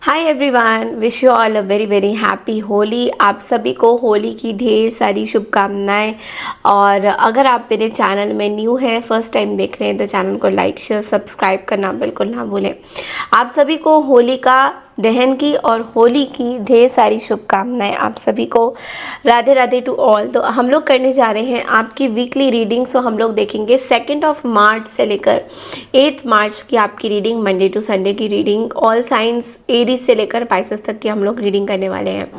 Hi everyone, wish you all a very very happy Holi. आप सभी को होली की ढेर सारी शुभकामनाएं। और अगर आप मेरे चैनल में न्यू हैं, फर्स्ट टाइम देख रहे हैं, तो चैनल को लाइक शेयर सब्सक्राइब करना बिल्कुल ना भूलें। आप सभी को होली का दहन की और होली की ढेर सारी शुभकामनाएं। आप सभी को राधे राधे टू ऑल। तो हम लोग करने जा रहे हैं आपकी वीकली रीडिंग। सो हम लोग देखेंगे 2 मार्च से लेकर 8 मार्च की आपकी रीडिंग, मंडे टू संडे की रीडिंग, ऑल साइंस एरीज से लेकर पाइसेस तक की हम लोग रीडिंग करने वाले हैं।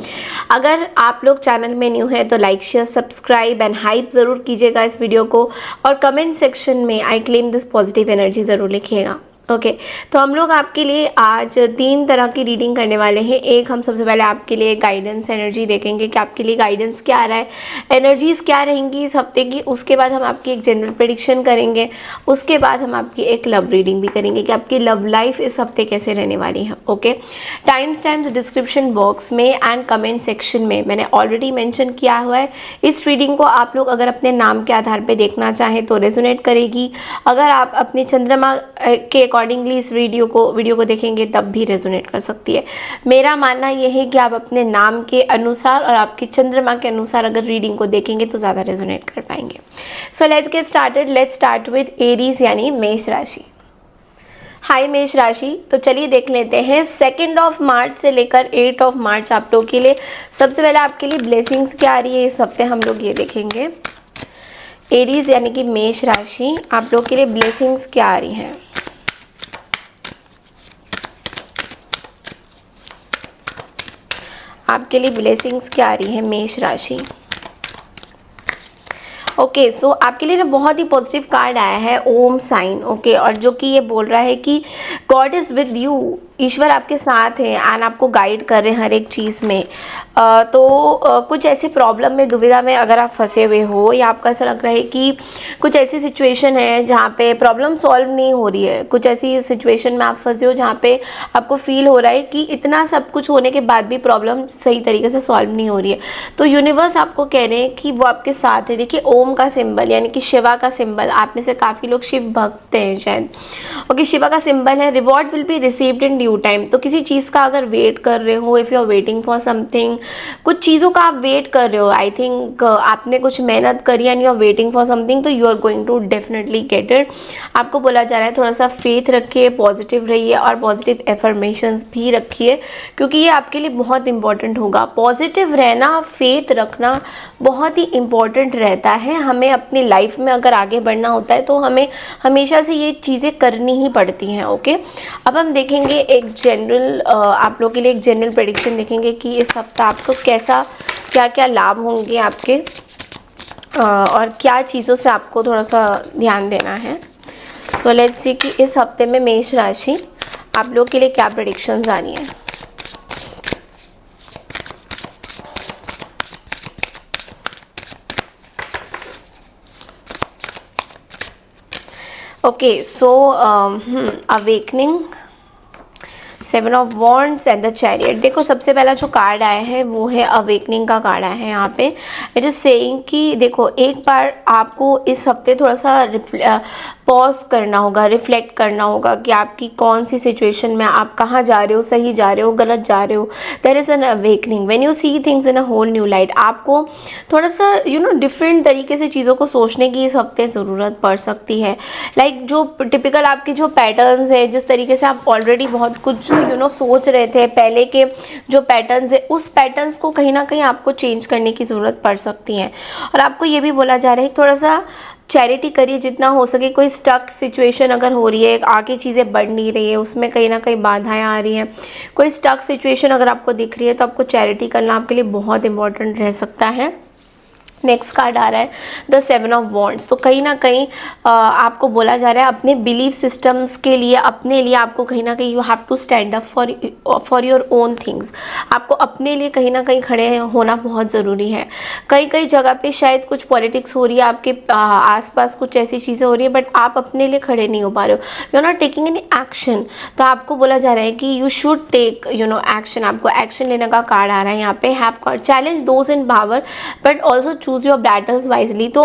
अगर आप लोग चैनल में न्यू हैं तो like share subscribe and hype ज़रूर कीजिएगा इस वीडियो को, और कमेंट सेक्शन में आई क्लेम दिस पॉजिटिव एनर्जी ज़रूर लिखिएगा। ओके तो हम लोग आपके लिए आज 3 तरह की रीडिंग करने वाले हैं। एक, हम सबसे पहले आपके लिए गाइडेंस एनर्जी देखेंगे कि आपके लिए गाइडेंस क्या आ रहा है, एनर्जीज क्या रहेंगी इस हफ्ते की। उसके बाद हम आपकी एक जनरल प्रेडिक्शन करेंगे। उसके बाद हम आपकी एक लव रीडिंग भी करेंगे कि आपकी लव लाइफ इस हफ्ते कैसे रहने वाली है। ओके, टाइम्स डिस्क्रिप्शन बॉक्स में एंड कमेंट सेक्शन में मैंने ऑलरेडी मेंशन किया हुआ है। इस रीडिंग को आप लोग अगर अपने नाम के आधार पर देखना चाहें तो रेजोनेट करेगी। अगर आप अपने चंद्रमा के अकॉर्डिंगली इस वीडियो को देखेंगे तब भी रेजोनेट कर सकती है। मेरा मानना यह है कि आप अपने नाम के अनुसार और आपके चंद्रमा के अनुसार अगर रीडिंग को देखेंगे तो ज़्यादा रेजोनेट कर पाएंगे। सो let's get started. Let's start with Aries यानी मेष राशि। हाय मेष राशि, तो चलिए देख लेते हैं 2 मार्च से लेकर 8 मार्च आप लोग के लिए। सबसे पहले आपके लिए ब्लेसिंग्स क्या आ रही है इस हफ्ते, हम लोग ये देखेंगे। एरीज यानी कि मेष राशि, आप लोग के लिए ब्लेसिंग्स क्या आ रही हैं। आपके लिए ब्लेसिंग्स क्या आ रही है मेष राशि। ओके सो आपके लिए ना बहुत ही पॉजिटिव कार्ड आया है, ओम साइन। ओके, और जो कि ये बोल रहा है कि गॉड इज़ विद यू, ईश्वर आपके साथ है एंड आपको गाइड कर रहे हैं हर एक चीज़ में। कुछ ऐसे प्रॉब्लम में, दुविधा में अगर आप फंसे हुए हो, या आपको ऐसा लग रहा है कि कुछ ऐसी सिचुएशन है जहाँ पे प्रॉब्लम सॉल्व नहीं हो रही है, कुछ ऐसी सिचुएशन में आप फंसे हो जहाँ पे आपको फील हो रहा है कि इतना सब कुछ होने के बाद भी प्रॉब्लम सही तरीके से सॉल्व नहीं हो रही है, तो यूनिवर्स आपको कह रहे हैं कि वो आपके साथ है। देखिए, ओम का सिंबल यानी कि शिवा का सिंबल, आप में से काफ़ी लोग शिव भक्त हैं शायद। ओके, शिवा का सिंबल है reward will be received in due time. तो किसी चीज़ का अगर वेट कर रहे हो, if you are waiting for something, कुछ चीज़ों का आप वेट कर रहे हो, आई थिंक आपने कुछ मेहनत करी and you are waiting for something, तो you are going to definitely get it. आपको बोला जा रहा है थोड़ा सा फेथ रखिए, पॉजिटिव रहिए और पॉजिटिव एफर्मेशंस भी रखिए, क्योंकि ये आपके लिए बहुत इंपॉर्टेंट होगा। पॉजिटिव रहना, फेथ रखना बहुत ही इंपॉर्टेंट रहता है। हमें अपनी लाइफ में अगर आगे बढ़ना होता है तो हमें हमेशा से ये चीज़ें करनी ही पड़ती हैं। ओके, अब हम देखेंगे एक जनरल, आप लोग के लिए एक जनरल प्रेडिक्शन देखेंगे कि इस हफ्ता आपको कैसा, क्या क्या लाभ होंगे आपके, और क्या चीज़ों से आपको थोड़ा सा ध्यान देना है। सो लेट्स सी कि इस हफ्ते में मेष राशि आप लोग के लिए क्या प्रेडिक्शंस आ रही हैं। Okay so awakening, 7 of wands and the chariot. देखो, सबसे पहला जो कार्ड आया है वो है अवेकनिंग का कार्ड आया है यहाँ पे। इट इज़ सेइंग कि देखो, एक बार आपको इस हफ्ते थोड़ा सा पॉज करना होगा, रिफ्लेक्ट करना होगा कि आपकी कौन सी सिचुएशन में, आप कहाँ जा रहे हो, सही जा रहे हो, गलत जा रहे हो। There is an awakening when you see things in a whole new light. आपको थोड़ा सा डिफरेंट तरीके से चीज़ों को सोचने की इस हफ्ते ज़रूरत पड़ सकती है। लाइक जो टिपिकल आपके जो पैटर्न्स है, जिस तरीके से आप ऑलरेडी बहुत कुछ सोच रहे थे, पहले के जो पैटर्न्स है, उस पैटर्न्स को कहीं ना कहीं आपको चेंज करने की ज़रूरत पड़ सकती है। और आपको ये भी बोला जा रहा है थोड़ा सा चैरिटी करिए जितना हो सके। कोई स्टक सिचुएशन अगर हो रही है, आगे चीज़ें बढ़ नहीं रही है, उसमें कहीं ना कहीं बाधाएं आ रही हैं, कोई स्टक सिचुएशन अगर आपको दिख रही है, तो आपको चैरिटी करना आपके लिए बहुत इंपॉर्टेंट रह सकता है। नेक्स्ट कार्ड आ रहा है द 7 ऑफ वॉन्ड्स। तो कहीं ना कहीं आपको बोला जा रहा है अपने बिलीफ सिस्टम्स के लिए, अपने लिए आपको कहीं ना कहीं you have to stand up for your own things. आपको अपने लिए कहीं ना कहीं खड़े होना बहुत ज़रूरी है। कई जगह पे शायद कुछ पॉलिटिक्स हो रही है, आपके आसपास कुछ ऐसी चीज़ें हो रही है, बट आप अपने लिए खड़े नहीं हो पा रहे हो, you are not taking any action. तो आपको बोला जा रहा है कि यू शुड टेक एक्शन। आपको एक्शन लेने का कार्ड आ रहा है यहाँ पे। Have challenge those in power but also choose your battles wisely. तो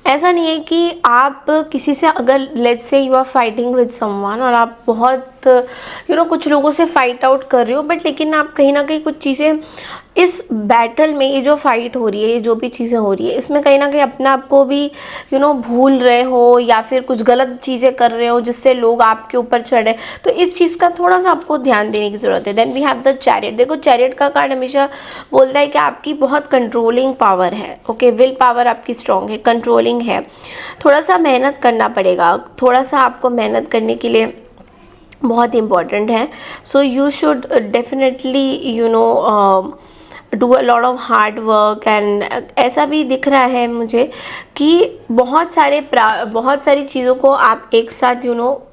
ऐसा नहीं है कि आप किसी से, अगर let's say you are fighting with someone और आप बहुत वक्त कुछ लोगों से फाइट आउट कर रहे हो, बट लेकिन आप कहीं ना कहीं कुछ चीज़ें इस बैटल में, ये जो फाइट हो रही है, ये जो भी चीज़ें हो रही है, इसमें कहीं ना कहीं अपने आप को भी भूल रहे हो या फिर कुछ गलत चीज़ें कर रहे हो जिससे लोग आपके ऊपर चढ़े। तो इस चीज़ का थोड़ा सा आपको ध्यान देने की ज़रूरत है। Then we have the chariot. देखो चैरियट का कार्ड हमेशा बोलता है कि आपकी बहुत कंट्रोलिंग पावर है, ओके, विल पावर आपकी स्ट्रॉन्ग है, कंट्रोलिंग है। थोड़ा सा मेहनत करना पड़ेगा, थोड़ा सा आपको मेहनत करने के लिए बहुत इम्पॉर्टेंट है। So you should definitely do a lot of hard work. And ऐसा भी दिख रहा है मुझे कि बहुत सारी चीज़ों को आप एक साथ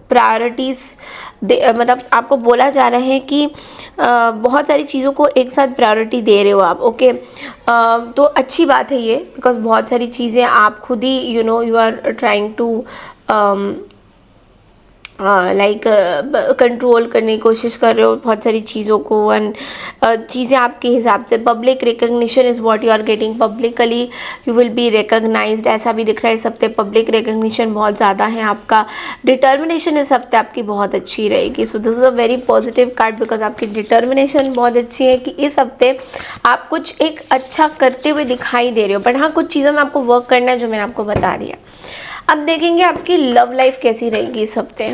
प्रायोरिटीज़ मतलब आपको बोला जा रहा है कि बहुत सारी चीज़ों को एक साथ प्रायोरिटी दे रहे हो आप, ओके। तो अच्छी बात है ये, बिकॉज बहुत सारी चीज़ें आप खुद ही you are trying to control करने की कोशिश कर रहे हो बहुत सारी चीज़ों को। एंड चीज़ें आपके हिसाब से, public recognition is what you are getting, publicly you will be recognized, ऐसा भी दिख रहा है इस हफ्ते। पब्लिक रिकग्निशन बहुत ज़्यादा है आपका। डिटर्मिनेशन इस हफ्ते आपकी बहुत अच्छी रहेगी। सो this is a very positive card, because आपकी डिटर्मिनेशन बहुत अच्छी है कि इस हफ्ते आप कुछ एक अच्छा करते हुए दिखाई दे रहे हो। बट हाँ, कुछ चीज़ों में आपको वर्क करना है, जो मैंने आपको बता दिया। अब देखेंगे आपकी लव लाइफ कैसी रहेगी इस हफ्ते।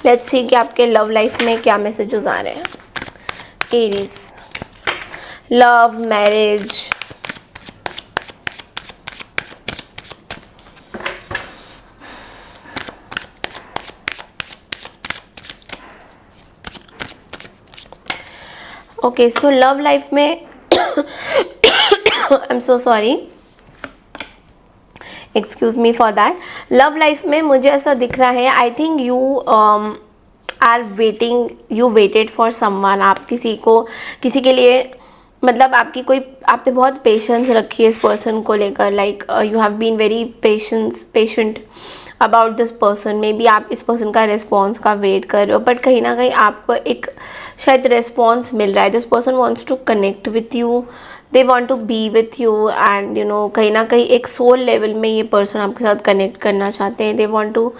लेट्स सी कि आपके लव लाइफ में क्या मैसेजेस आ रहे हैं। Aries, love, marriage, okay. So love life में I am so sorry, excuse me for that. Love life में मुझे ऐसा दिख रहा है, I think you are waiting, you waited for someone. आप किसी के लिए मतलब आपने बहुत पेशेंस रखी है इस पर्सन को लेकर। Like you have been very patient about this person. Maybe आप इस पर्सन का रिस्पॉन्स का वेट कर रहे हो, बट कहीं ना कहीं आपको एक शायद रिस्पॉन्स मिल रहा है। This person wants to connect with you, they want to be with you. And कहीं ना कहीं एक सोल लेवल में ये पर्सन आपके साथ कनेक्ट करना चाहते हैं। They want to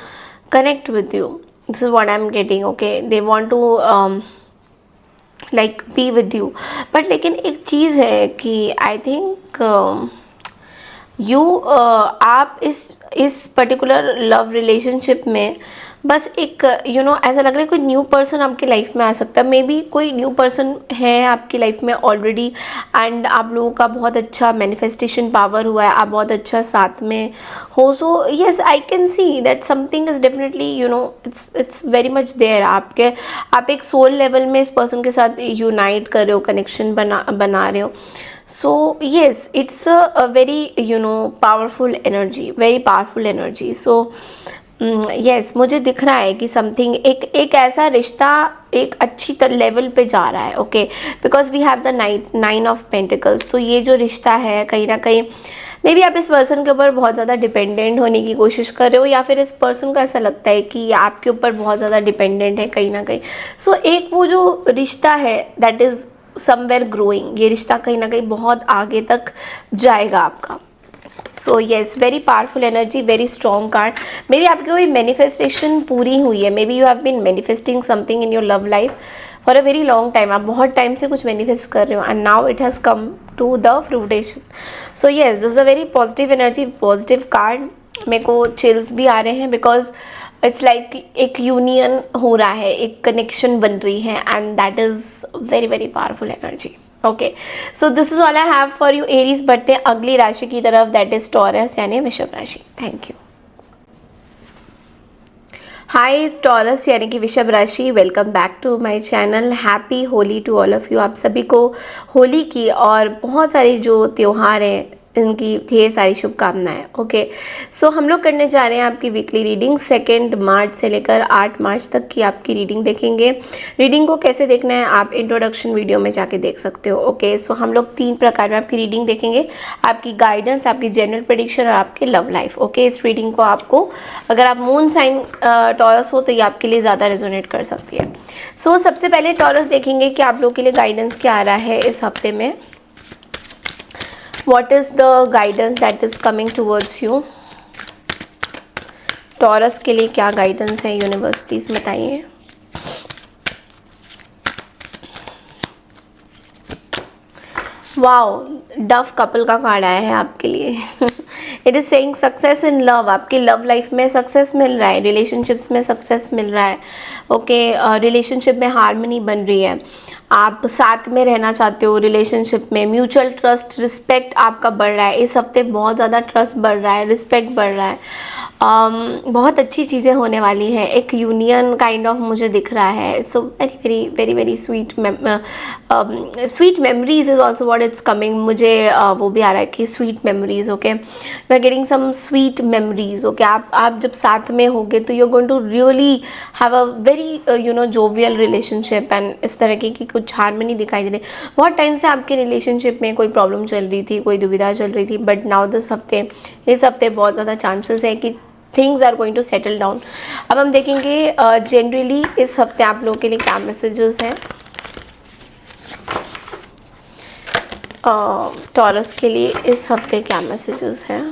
connect with you, this is what I am getting, okay. They want to like be with you. But लेकिन एक चीज़ है कि आई थिंक आप इस पर्टिकुलर लव रिलेशनशिप में बस एक ऐसा लग रहा है कोई न्यू पर्सन आपकी लाइफ में आ सकता है। मे बी कोई न्यू पर्सन है आपकी लाइफ में ऑलरेडी, एंड आप लोगों का बहुत अच्छा मैनिफेस्टेशन पावर हुआ है, आप बहुत अच्छा साथ में हो। So yes, I can see that something is definitely it's very much there. आप एक सोल लेवल में इस पर्सन के साथ यूनाइट कर रहे हो, कनेक्शन बना रहे हो। So yes, it's a very powerful energy, very powerful energy. So yes, मुझे दिख रहा है कि समथिंग एक ऐसा रिश्ता एक अच्छी लेवल पे जा रहा है, okay, because we have the nine of pentacles. तो ये जो रिश्ता है कहीं ना कहीं मे बी आप इस पर्सन के ऊपर बहुत ज़्यादा डिपेंडेंट होने की कोशिश कर रहे हो, या फिर इस पर्सन को ऐसा लगता है कि आपके ऊपर बहुत ज़्यादा डिपेंडेंट है कहीं ना कहीं। सो एक वो जो रिश्ता है दैट इज़ समवेयर ग्रोइंग, ये रिश्ता कहीं ना कहीं बहुत आगे तक जाएगा आपका। So yes, very powerful energy, very strong card. Maybe आपकी कोई मैनिफेस्टेशन पूरी हुई है। Maybe you have been manifesting something in your love life for a very long time. आप बहुत टाइम से कुछ मैनिफेस्ट कर रहे हो, and now it has come to the fruition. So yes, this is a very positive energy, positive card. मेरे को chills भी आ रहे हैं, बिकॉज इट्स लाइक एक यूनियन हो रहा है, एक कनेक्शन बन रही है, and that is very very powerful energy. Okay, so this is all I have for you Aries. बढ़ते हैं अगली राशि की तरफ, दैट इज टॉरस यानी वृषभ राशि। Thank you. हाय टॉरस यानी कि वृषभ राशि, welcome back to my channel. Happy Holi to all of you. आप सभी को होली की और बहुत सारे जो त्यौहार हैं इनकी ढेर सारी शुभकामनाएं। ओके, सो हम लोग करने जा रहे हैं आपकी वीकली रीडिंग। 2 मार्च से लेकर 8 मार्च तक की आपकी रीडिंग देखेंगे। रीडिंग को कैसे देखना है आप इंट्रोडक्शन वीडियो में जाके देख सकते हो। ओके, सो हम लोग 3 प्रकार में आपकी रीडिंग देखेंगे, आपकी गाइडेंस, आपकी जनरल प्रेडिक्शन और आपके लव लाइफ। ओके, इस रीडिंग को आपको, अगर आप मून साइन टॉरस हो तो ये आपके लिए ज़्यादा रेजोनेट कर सकती है। सो सबसे पहले टॉरस देखेंगे कि आप लोग के लिए गाइडेंस क्या आ रहा है इस हफ्ते में। What is the guidance that is coming towards you? Taurus के लिए क्या गाइडेंस है यूनिवर्स, प्लीज़ बताइए। वाओ, डव कपल का कार्ड आया है आपके लिए। It is saying success in love, आपकी लव लाइफ में सक्सेस मिल रहा है, रिलेशनशिप्स में सक्सेस मिल रहा है। ओके, रिलेशनशिप में हार्मनी बन रही है, आप साथ में रहना चाहते हो रिलेशनशिप में, म्यूचुअल ट्रस्ट रिस्पेक्ट आपका बढ़ रहा है। इस हफ्ते बहुत ज़्यादा ट्रस्ट बढ़ रहा है, रिस्पेक्ट बढ़ रहा है। बहुत अच्छी चीज़ें होने वाली है, एक यूनियन काइंड ऑफ मुझे दिख रहा है। So very very very very sweet sweet memories is also what it's coming. मुझे वो भी आ रहा है कि sweet memories, okay, you are getting some sweet memories. Okay, आप जब साथ में होगे तो you are going to really have a very jovial relationship and इस तरह की कुछ हार्मनी दिखाई दे रही है। बहुत टाइम से आपके रिलेशनशिप में कोई प्रॉब्लम चल रही थी, कोई दुविधा चल रही थी, बट नाउ इस हफ्ते बहुत ज़्यादा चांसेस है कि things are going to settle down. अब हम देखेंगे जनरली इस हफ्ते आप लोगों के लिए क्या मैसेजेस हैं टॉरस के लिए। इस हफ्ते क्या मैसेजेस हैं?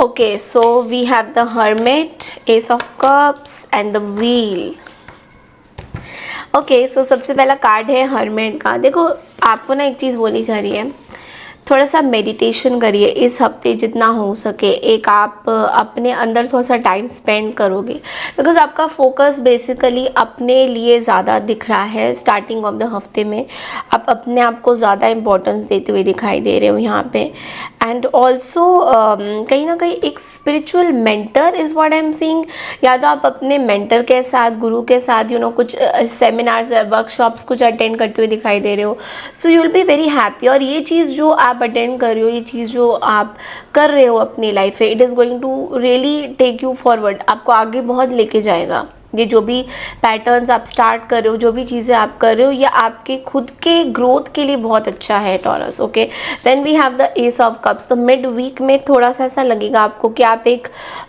Okay, so we have the Hermit, Ace of Cups and the Wheel. Okay, so सबसे पहला कार्ड है हर्मिट का। देखो, आपको ना एक चीज़ बोली जा रही है, थोड़ा सा मेडिटेशन करिए इस हफ्ते जितना हो सके। एक आप अपने अंदर थोड़ा सा टाइम स्पेंड करोगे, बिकॉज आपका फोकस बेसिकली अपने लिए ज़्यादा दिख रहा है। स्टार्टिंग ऑफ द हफ्ते में आप अपने आप को ज़्यादा इम्पोर्टेंस देते हुए दिखाई दे रहे हो यहाँ पे। एंड ऑल्सो कहीं ना कहीं एक spiritual mentor is what I am seeing. या तो आप अपने मेंटर के साथ, गुरु के साथ कुछ सेमिनार्स, वर्कशॉप्स कुछ अटेंड करते हुए दिखाई दे रहे हो। So you will be very happy. और ये चीज़ जो आप अटेंड कर रहे हो, ये चीज़ जो आप कर रहे हो अपनी लाइफ में, it is going to really take you forward, आपको आगे बहुत लेके जाएगा। ये जो भी पैटर्न्स आप स्टार्ट कर रहे हो, जो भी चीज़ें आप कर रहे हो, ये आपके खुद के ग्रोथ के लिए बहुत अच्छा है Taurus. Okay, then we have the ace of cups. तो मिड वीक में थोड़ा सा ऐसा लगेगा आपको कि आप एक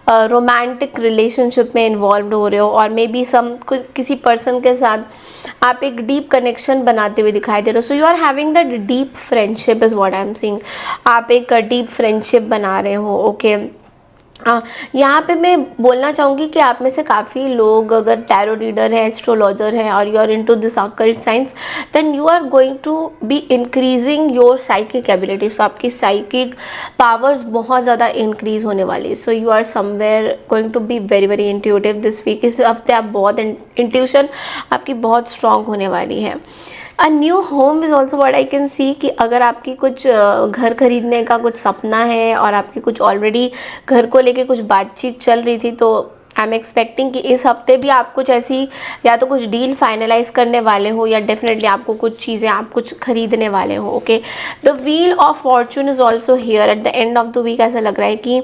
रोमांटिक रिलेशनशिप में इन्वॉल्व हो रहे हो, और मे बी किसी पर्सन के साथ आप एक डीप कनेक्शन बनाते हुए दिखाई दे रहे हो। So you are having that deep friendship is what I am seeing. आप एक डीप फ्रेंडशिप बना रहे हो। ओके, यहाँ पे मैं बोलना चाहूँगी कि आप में से काफ़ी लोग अगर टैरो रीडर है, एस्ट्रोलॉजर है, और you are into this occult science, then you are going to be increasing your psychic abilities. तो आपकी साइकिक पावर्स बहुत ज़्यादा इंक्रीज होने वाली है। So you are somewhere going to be very very intuitive this week. इस हफ्ते आप बहुत इंट्यूशन आपकी बहुत स्ट्रॉन्ग होने वाली है। A new home is also what I can सी, कि अगर आपकी कुछ घर खरीदने का कुछ सपना है और आपकी कुछ ऑलरेडी घर को लेके कुछ बातचीत चल रही थी, तो आई एम एक्सपेक्टिंग कि इस हफ्ते भी आप कुछ ऐसी या तो कुछ डील फाइनलाइज करने वाले हो, या डेफिनेटली आपको कुछ चीज़ें आप कुछ खरीदने वाले हो। Okay, the wheel of fortune is also here at the end of the week. ऐसा लग रहा है कि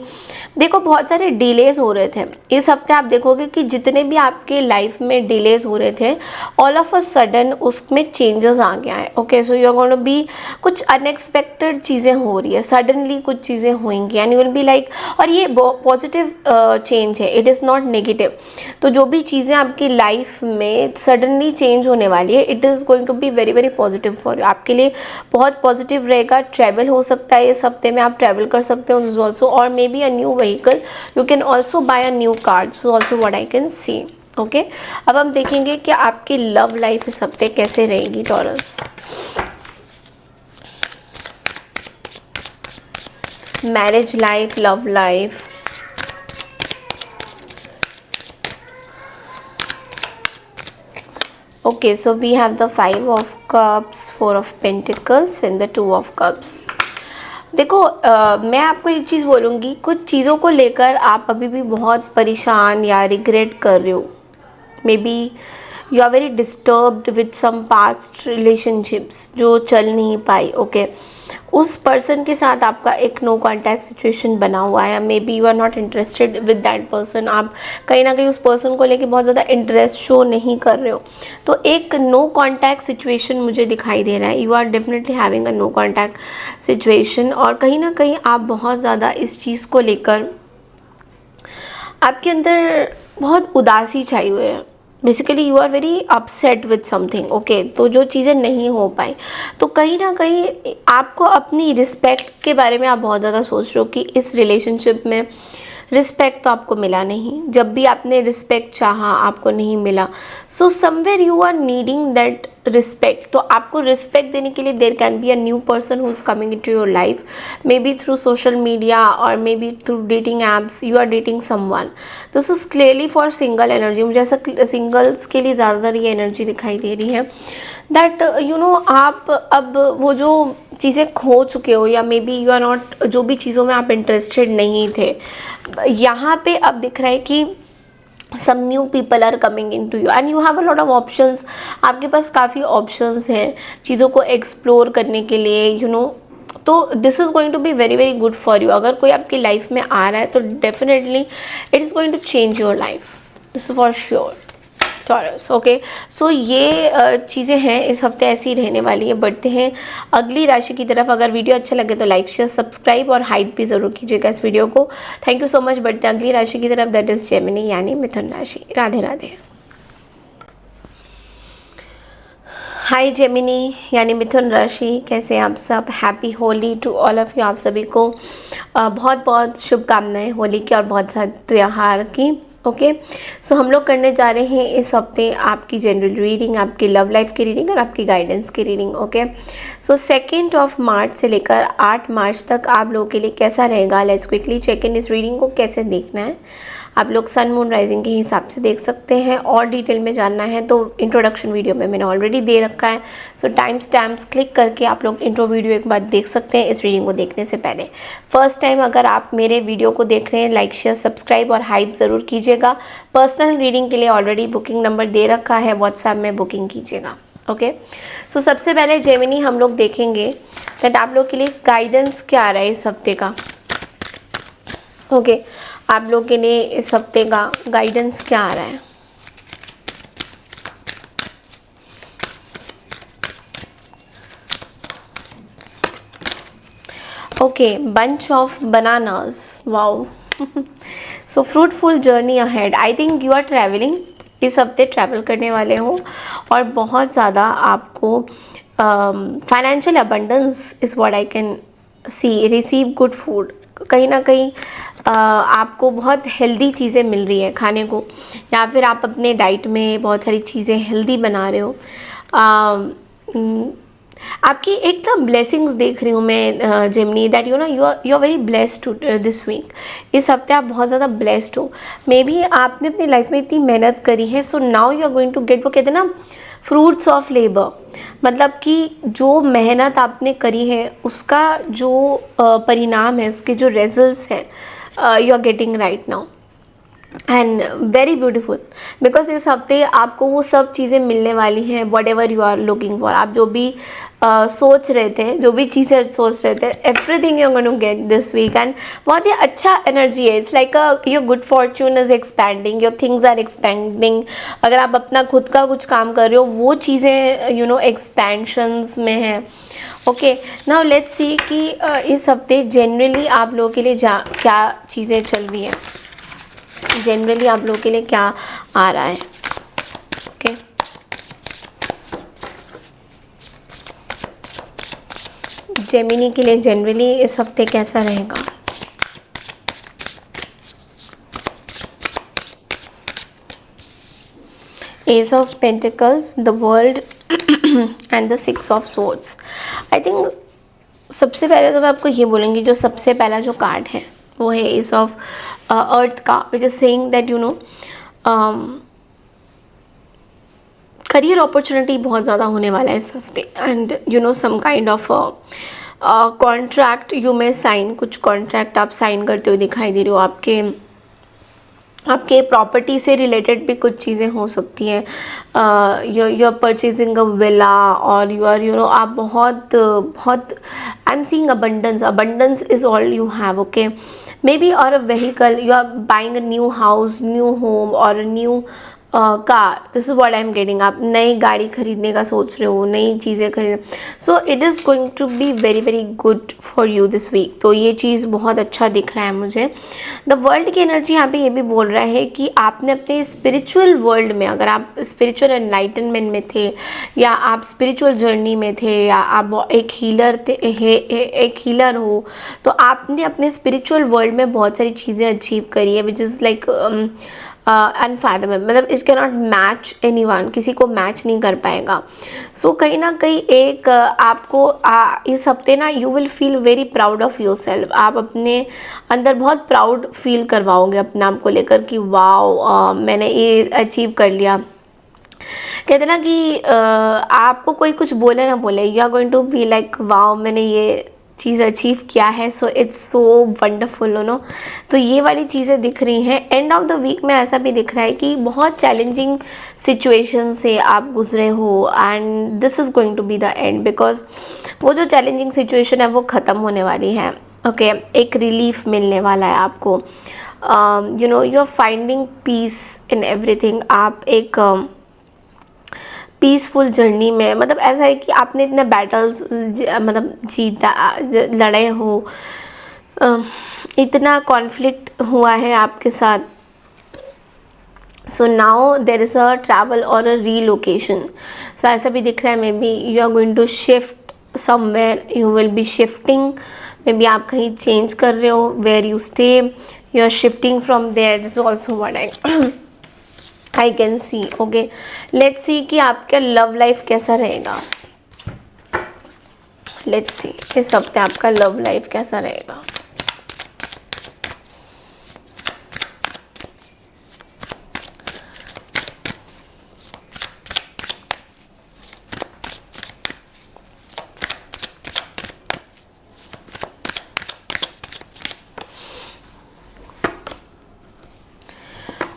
देखो, बहुत सारे डिलेज हो रहे थे इस हफ्ते। आप देखोगे कि जितने भी आपके लाइफ में डिलेज हो रहे थे, ऑल ऑफ अ सडन उसमें चेंजेस आ गया है। Okay, so you are going to be, कुछ अनएक्सपेक्टेड चीज़ें हो रही है, सडनली कुछ चीज़ें होंगी and you will be like, और ये पॉजिटिव चेंज है, इट इज़ नॉट नेगेटिव। तो जो भी चीज़ें आपकी लाइफ में सडनली चेंज होने वाली है, it is going to be very very positive for you. आपके लिए बहुत पॉजिटिव रहेगा। ट्रैवल हो सकता है इस हफ्ते में, आप ट्रैवल कर सकते हो दिस ऑल्सो, और maybe a new vehicle, you can also buy a new car, so also what I can see. Okay, अब हम देखेंगे कि आपकी लव लाइफ इस हफ्ते कैसे रहेगी taurus. Marriage life, love life. Okay, so we have the 5 of cups, 4 of pentacles and the 2 of cups. देखो, मैं आपको एक चीज़ बोलूँगी, कुछ चीज़ों को लेकर आप अभी भी बहुत परेशान या रिग्रेट कर रहे हो। Maybe you are very disturbed with some past relationships जो चल नहीं पाई। ओके, उस पर्सन के साथ आपका एक नो कॉन्टैक्ट सिचुएशन बना हुआ है, maybe you are not interested with that person, आप कहीं ना कहीं उस पर्सन को लेके बहुत ज़्यादा इंटरेस्ट शो नहीं कर रहे हो, तो एक नो कॉन्टैक्ट सिचुएशन मुझे दिखाई दे रहा है। You are definitely having a no contact situation, और कहीं ना कहीं आप बहुत ज़्यादा इस चीज़ को लेकर आपके अंदर बहुत उदासी छाई हुई है। Basically you are very upset with something, okay. तो जो चीज़ें नहीं हो पाई, तो कहीं ना कहीं आपको अपनी रिस्पेक्ट के बारे में आप बहुत ज़्यादा सोच रहे हो कि इस रिलेशनशिप में रिस्पेक्ट तो आपको मिला नहीं, जब भी आपने रिस्पेक्ट चाहा आपको नहीं मिला। So somewhere you are needing that respect, तो आपको रिस्पेक्ट देने के लिए there can be a new person who is coming into your life, maybe through social media और maybe through dating apps, you are dating someone. This is clearly for single energy, मुझे ऐसा singles के लिए ज़्यादातर ये energy दिखाई दे रही है दैट यू नो आप अब वो जो चीज़ें खो चुके हो, या maybe you are not, जो भी चीज़ों में आप इंटरेस्टेड नहीं थे, यहाँ पे अब दिख रहा है कि some new people are coming into you and you have a lot of options, आपके पास काफ़ी options हैं चीज़ों को explore करने के लिए, you know। तो this is going to be very very good for you। अगर कोई आपकी लाइफ में आ रहा है तो definitely it is going to change your life, this is for sure Taurus, okay. So ये चीज़ें हैं इस हफ्ते ऐसी ही रहने वाली है। बढ़ते हैं अगली राशि की तरफ। अगर वीडियो अच्छा लगे तो लाइक शेयर सब्सक्राइब और हाइप भी ज़रूर कीजिएगा इस वीडियो को। Thank you so much. बढ़ते हैं अगली राशि की तरफ, दैट इज़ जेमिनी यानी मिथुन राशि। राधे राधे। हाय जेमिनी यानी मिथुन राशि, कैसे हैं आप सब? Happy Holi to all of you. आप सभी को बहुत बहुत शुभकामनाएं होली की और बहुत सारे त्यौहार की, ओके। सो हम लोग करने जा रहे हैं इस हफ्ते आपकी जनरल रीडिंग, आपकी लव लाइफ की रीडिंग और आपकी गाइडेंस की रीडिंग, ओके। सो 2 मार्च से लेकर 8 मार्च तक आप लोगों के लिए कैसा रहेगा, लेट्स क्विकली चेक इन। इस रीडिंग को कैसे देखना है आप लोग सन मून राइजिंग के हिसाब से देख सकते हैं, और डिटेल में जानना है तो इंट्रोडक्शन वीडियो में मैंने ऑलरेडी दे रखा है। सो टाइम स्टैम्प्स क्लिक करके आप लोग इंट्रो वीडियो एक बार देख सकते हैं इस रीडिंग को देखने से पहले। फर्स्ट टाइम अगर आप मेरे वीडियो को देख रहे हैं, लाइक शेयर सब्सक्राइब और हाइप ज़रूर कीजिएगा। पर्सनल रीडिंग के लिए ऑलरेडी बुकिंग नंबर दे रखा है, व्हाट्सएप में बुकिंग कीजिएगा, ओके। सो सबसे पहले जेमिनी हम लोग देखेंगे दैट आप लोग के लिए गाइडेंस क्या आ रहा है इस हफ्ते का, ओके। आप लोग के लिए इस हफ्ते का गाइडेंस क्या आ रहा है? Okay, bunch of bananas, wow. So fruitful journey ahead. I think you are travelling, इस हफ्ते ट्रैवल करने वाले हो और बहुत ज़्यादा आपको financial abundance is what I can C. Receive good food, कहीं ना कहीं आपको बहुत हेल्दी चीज़ें मिल रही है खाने को, या फिर आप अपने डाइट में बहुत सारी चीज़ें हेल्दी बना रहे हो। आपकी एक ना ब्लेसिंग्स देख रही हूँ मैं Gemini, that you know you are very blessed this week. इस हफ्ते आप बहुत ज़्यादा ब्लेस्ड हो। मे बी आपने अपनी लाइफ में इतनी मेहनत करी है, so now you are going to get, वो कहते हैं ना फ्रूट्स ऑफ लेबर, मतलब कि जो मेहनत आपने करी है उसका जो परिणाम है, उसके जो रिजल्ट्स हैं, you are getting right now and very beautiful. Because इस हफ्ते आपको वो सब चीज़ें मिलने वाली हैं, whatever you are looking for. आप जो भी सोच रहे थे, जो भी चीज़ें सोच रहे थे, everything you going to get this week. And बहुत ही अच्छा एनर्जी है। It's like your good fortune is expanding, your things are expanding. अगर आप अपना खुद का कुछ काम कर रहे हो, वो चीज़ें यू नो एक्सपेंशंस में हैं, ओके। नाउ लेट्स सी कि इस हफ्ते जनरली आप लोगों के लिए क्या चीज़ें चल रही हैं, जनरली आप लोगों के लिए क्या आ रहा है, ओके। जेमिनी के लिए जनरली इस हफ्ते कैसा रहेगा? Ace of pentacles, the world and the 6 of swords. I think सबसे पहले तो मैं आपको ये बोलूँगी, जो सबसे पहला जो कार्ड है वो है एज ऑफ अर्थ का, which is saying that you know career opportunity बहुत ज़्यादा होने वाला है इस हफ्ते। And you know some kind of contract you may sign, कुछ कॉन्ट्रैक्ट आप साइन करते हुए दिखाई दे रहे हो। आपके आपके प्रॉपर्टी से रिलेटेड भी कुछ चीज़ें हो सकती हैं। You are purchasing a villa और यू आर आप बहुत बहुत I am seeing abundance, abundance is all you have, okay. Maybe और a vehicle, you are buying a new house, new home और new car, this is what I am getting. आप नई गाड़ी खरीदने का सोच रहे हो, नई चीज़ें खरीद, so it is going to be very very good for you this week. तो ये चीज़ बहुत अच्छा दिख रहा है मुझे। द वर्ल्ड की एनर्जी यहाँ पे ये भी बोल रहा है कि आपने अपने स्पिरिचुअल वर्ल्ड में, अगर आप स्पिरिचुअल एनलाइटनमेंट में थे या आप स्पिरिचुअल जर्नी में थे या आप एक हीलर थे, एक हीलर हो, तो आपने अपने स्पिरिचुअल वर्ल्ड में बहुत सारी चीज़ें अचीव करी है विच इज़ लाइक अनफैथमेबल, मतलब it can not match anyone, किसी को मैच नहीं कर पाएगा। सो कहीं ना कहीं एक आपको इस हफ्ते ना you will feel very proud of your self. आप अपने अंदर बहुत प्राउड फील करवाओगे अपने आप को लेकर कि वाओ मैंने ये अचीव कर लिया। कहते हैं ना कि आपको कोई कुछ बोले ना बोले, you are going to be like wow मैंने ये चीज़ अचीव किया है, so it's so wonderful, no. तो ये वाली चीज़ें दिख रही हैं। एंड ऑफ द वीक में ऐसा भी दिख रहा है कि बहुत चैलेंजिंग सिचुएशन से आप गुजरे हो and this is going to be the end, because वो जो चैलेंजिंग सिचुएशन है वो ख़त्म होने वाली है, ओके। एक रिलीफ मिलने वाला है आपको। You are finding peace in everything. आप एक पीसफुल जर्नी में, मतलब ऐसा है कि आपने इतने बैटल्स मतलब जीता, लड़े हो, इतना कॉन्फ्लिक्ट हुआ है आपके साथ। So now there is a travel और अ रीलोकेशन। सो ऐसा भी दिख रहा है, maybe you are going to shift somewhere, you will be shifting, maybe आप कहीं चेंज कर रहे हो, where you stay you are shifting from there, this is also what I can see, okay. Let's see कि आपका love life कैसा रहेगा। Let's see इस हफ्ते आपका लव लाइफ कैसा रहेगा।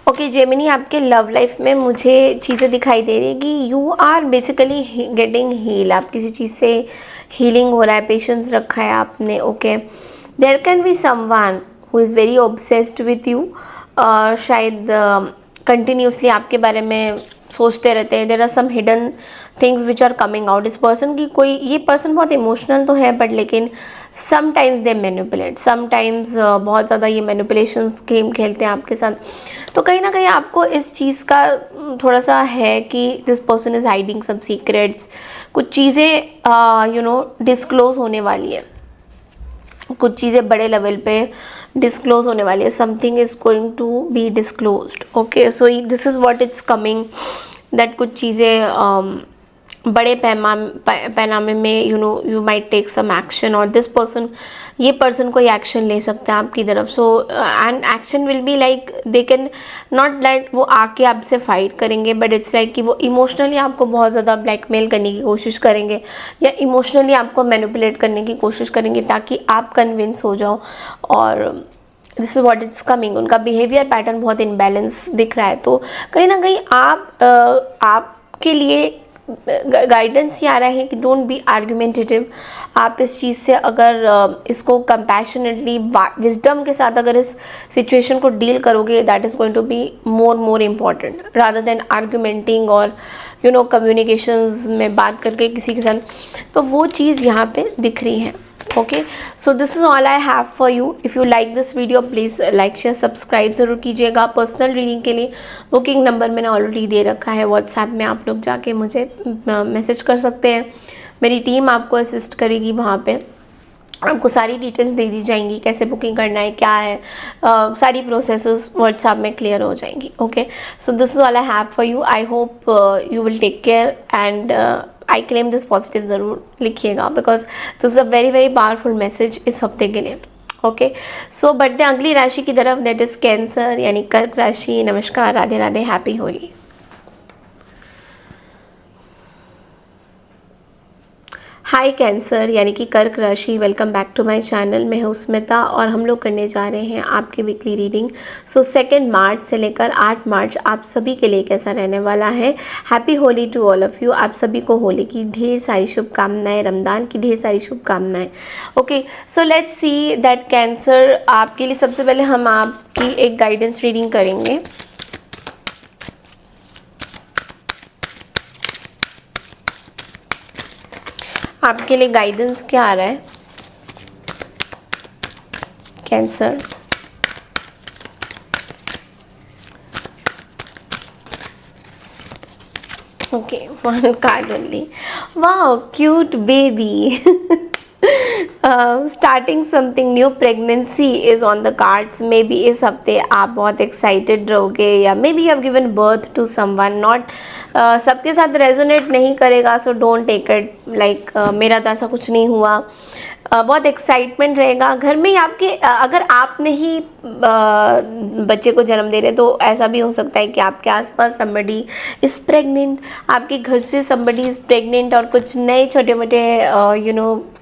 ओके जेमिनी, आपके लव लाइफ में मुझे चीज़ें दिखाई दे रही है कि you are basically getting heal. आप किसी चीज़ से हीलिंग हो रहा है, पेशेंस रखा है आपने, okay. There can be someone who is very obsessed with you, शायद कंटिन्यूसली आपके बारे में सोचते रहते हैं। There are some hidden things which are coming out. इस पर्सन की कोई, ये पर्सन बहुत इमोशनल तो है बट लेकिन समटाइम्स दे मैनिपुलेट, समटाइम्स बहुत ज़्यादा ये मैनिपुलेशंस गेम खेलते हैं आपके साथ। तो कहीं ना कहीं आपको इस चीज़ का थोड़ा सा है कि this person is hiding some secrets. कुछ चीज़ें डिस्क्लोज होने वाली है, कुछ चीज़ें बड़े लेवल पे डिस्क्लोज होने वाली है। Something is going to be disclosed, okay. So this is what it's coming, that कुछ चीज़ें बड़े पैमाने में you might take some action और दिस पर्सन, ये पर्सन कोई एक्शन ले सकते हैं आपकी तरफ। So and action will be like they can not like वो आके आपसे फाइट करेंगे, बट इट्स लाइक कि वो इमोशनली आपको बहुत ज़्यादा ब्लैकमेल करने की कोशिश करेंगे या इमोशनली आपको मैनिपुलेट करने की कोशिश करेंगे ताकि आप कन्विंस हो जाओ। और this is what it's coming. उनका बिहेवियर पैटर्न बहुत इनबैलेंस दिख रहा है। तो कहीं ना कहीं आपके लिए गाइडेंस ये आ रहा है कि डोंट बी आर्ग्यूमेंटेटिव। आप इस चीज़ से अगर इसको कंपैशनेटली विजडम के साथ अगर इस सिचुएशन को डील करोगे, that is going to be more important rather than argumenting और कम्युनिकेशंस में बात करके किसी के साथ। तो वो चीज़ यहाँ पे दिख रही है, okay. So this is all I have for you. If you like this video please like share subscribe ज़रूर कीजिएगा। पर्सनल रीडिंग के लिए बुकिंग नंबर मैंने ऑलरेडी दे रखा है व्हाट्सएप में, आप लोग जाके मुझे मैसेज कर सकते हैं। मेरी टीम आपको असिस्ट करेगी, वहाँ पे आपको सारी डिटेल्स दे दी जाएंगी, कैसे बुकिंग करना है, क्या है, सारी प्रोसेसेस व्हाट्सएप में क्लियर हो जाएंगी, okay. So this is all I have for you. I hope you will take care and I claim this positive ज़रूर लिखिएगा, because this is a very very powerful message इस हफ्ते के लिए, okay. सो बढ़ते अगली राशि की तरफ, दैट इज़ कैंसर यानी कर्क राशि। नमस्कार, Radhe Radhe, happy Holi. Hi Cancer यानी कि कर्क राशि, welcome back to my channel. मैं हूँ स्मिता और हम लोग करने जा रहे हैं आपकी वीकली रीडिंग। सो 2 मार्च से लेकर 8 मार्च आप सभी के लिए कैसा रहने वाला है। Happy Holi to all of you. आप सभी को होली की ढेर सारी शुभकामनाएं, रमज़ान की ढेर सारी शुभकामनाएं। Okay, so let's see that cancer आपके लिए सबसे पहले हम आपकी एक गाइडेंस रीडिंग करेंगे। आपके लिए गाइडेंस क्या आ रहा है Cancer? Okay, 1 card only. Wow, cute baby. Starting something new, pregnancy is on the cards. Maybe इस हफ्ते आप बहुत एक्साइटेड रहोगे या maybe have given birth to someone. Not सबके साथ रेजोनेट नहीं करेगा, so don't take it like मेरा तो ऐसा कुछ नहीं हुआ। बहुत एक्साइटमेंट रहेगा घर में ही आपके। अगर आपने ही बच्चे को जन्म दे रहे तो ऐसा भी हो सकता है कि आपके आसपास somebody इज़ प्रेग्नेंट, आपके घर से somebody इज़ प्रेग्नेंट और कुछ नए छोटे मोटे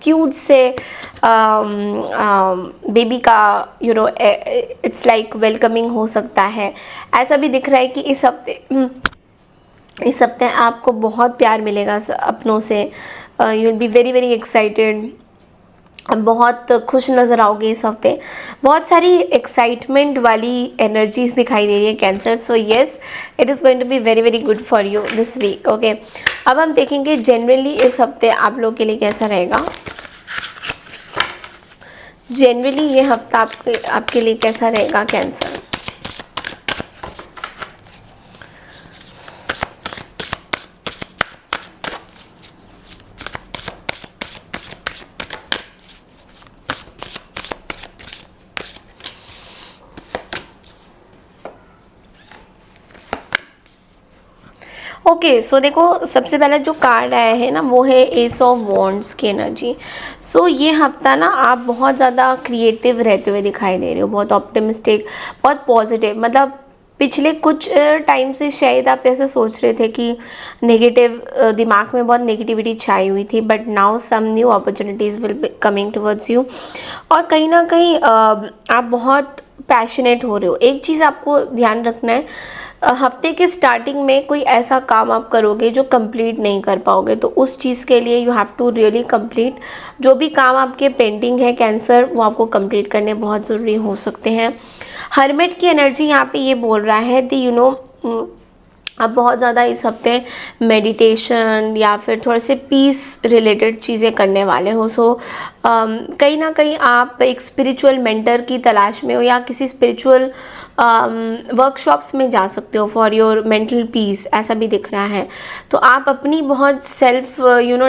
क्यूट से बेबी का इट्स लाइक वेलकमिंग हो सकता है। ऐसा भी दिख रहा है कि इस हफ्ते आपको बहुत प्यार मिलेगा अपनों से। You will be very very excited, बहुत खुश नज़र आओगे इस हफ्ते। बहुत सारी एक्साइटमेंट वाली एनर्जीज दिखाई दे रही है Cancer. So yes, it is going to be very very good for you this week. Okay, अब हम देखेंगे जनरली इस हफ्ते आप लोग के लिए कैसा रहेगा। जनरली ये हफ्ता आपके लिए कैसा रहेगा कैंसर? ओके, सो देखो सबसे पहला जो कार्ड आया है ना वो है एस ऑफ वॉन्ड्स की एनर्जी। सो ये हफ्ता ना आप बहुत ज़्यादा क्रिएटिव रहते हुए दिखाई दे रहे हो, बहुत ऑप्टिमिस्टिक, बहुत पॉजिटिव। मतलब पिछले कुछ टाइम से शायद आप ऐसे सोच रहे थे कि नेगेटिव, दिमाग में बहुत नेगेटिविटी छाई हुई थी, but now some new opportunities will be coming towards you. और कहीं ना कहीं आप बहुत पैशनेट हो रहे हो। एक चीज़ आपको ध्यान रखना है, हफ्ते के स्टार्टिंग में कोई ऐसा काम आप करोगे जो कंप्लीट नहीं कर पाओगे, तो उस चीज़ के लिए you have to really complete. जो भी काम आपके पेंडिंग है कैंसर, वो आपको कंप्लीट करने बहुत ज़रूरी हो सकते हैं। हर्मिट की एनर्जी यहाँ पे ये बोल रहा है कि आप बहुत ज़्यादा इस हफ्ते मेडिटेशन या फिर थोड़े से पीस रिलेटेड चीज़ें करने वाले हो। सो कहीं ना कहीं आप एक स्पिरिचुअल मेंटर की तलाश में हो या किसी स्पिरिचुअल वर्कशॉप्स में जा सकते हो फॉर योर मेंटल पीस, ऐसा भी दिख रहा है। तो आप अपनी बहुत सेल्फ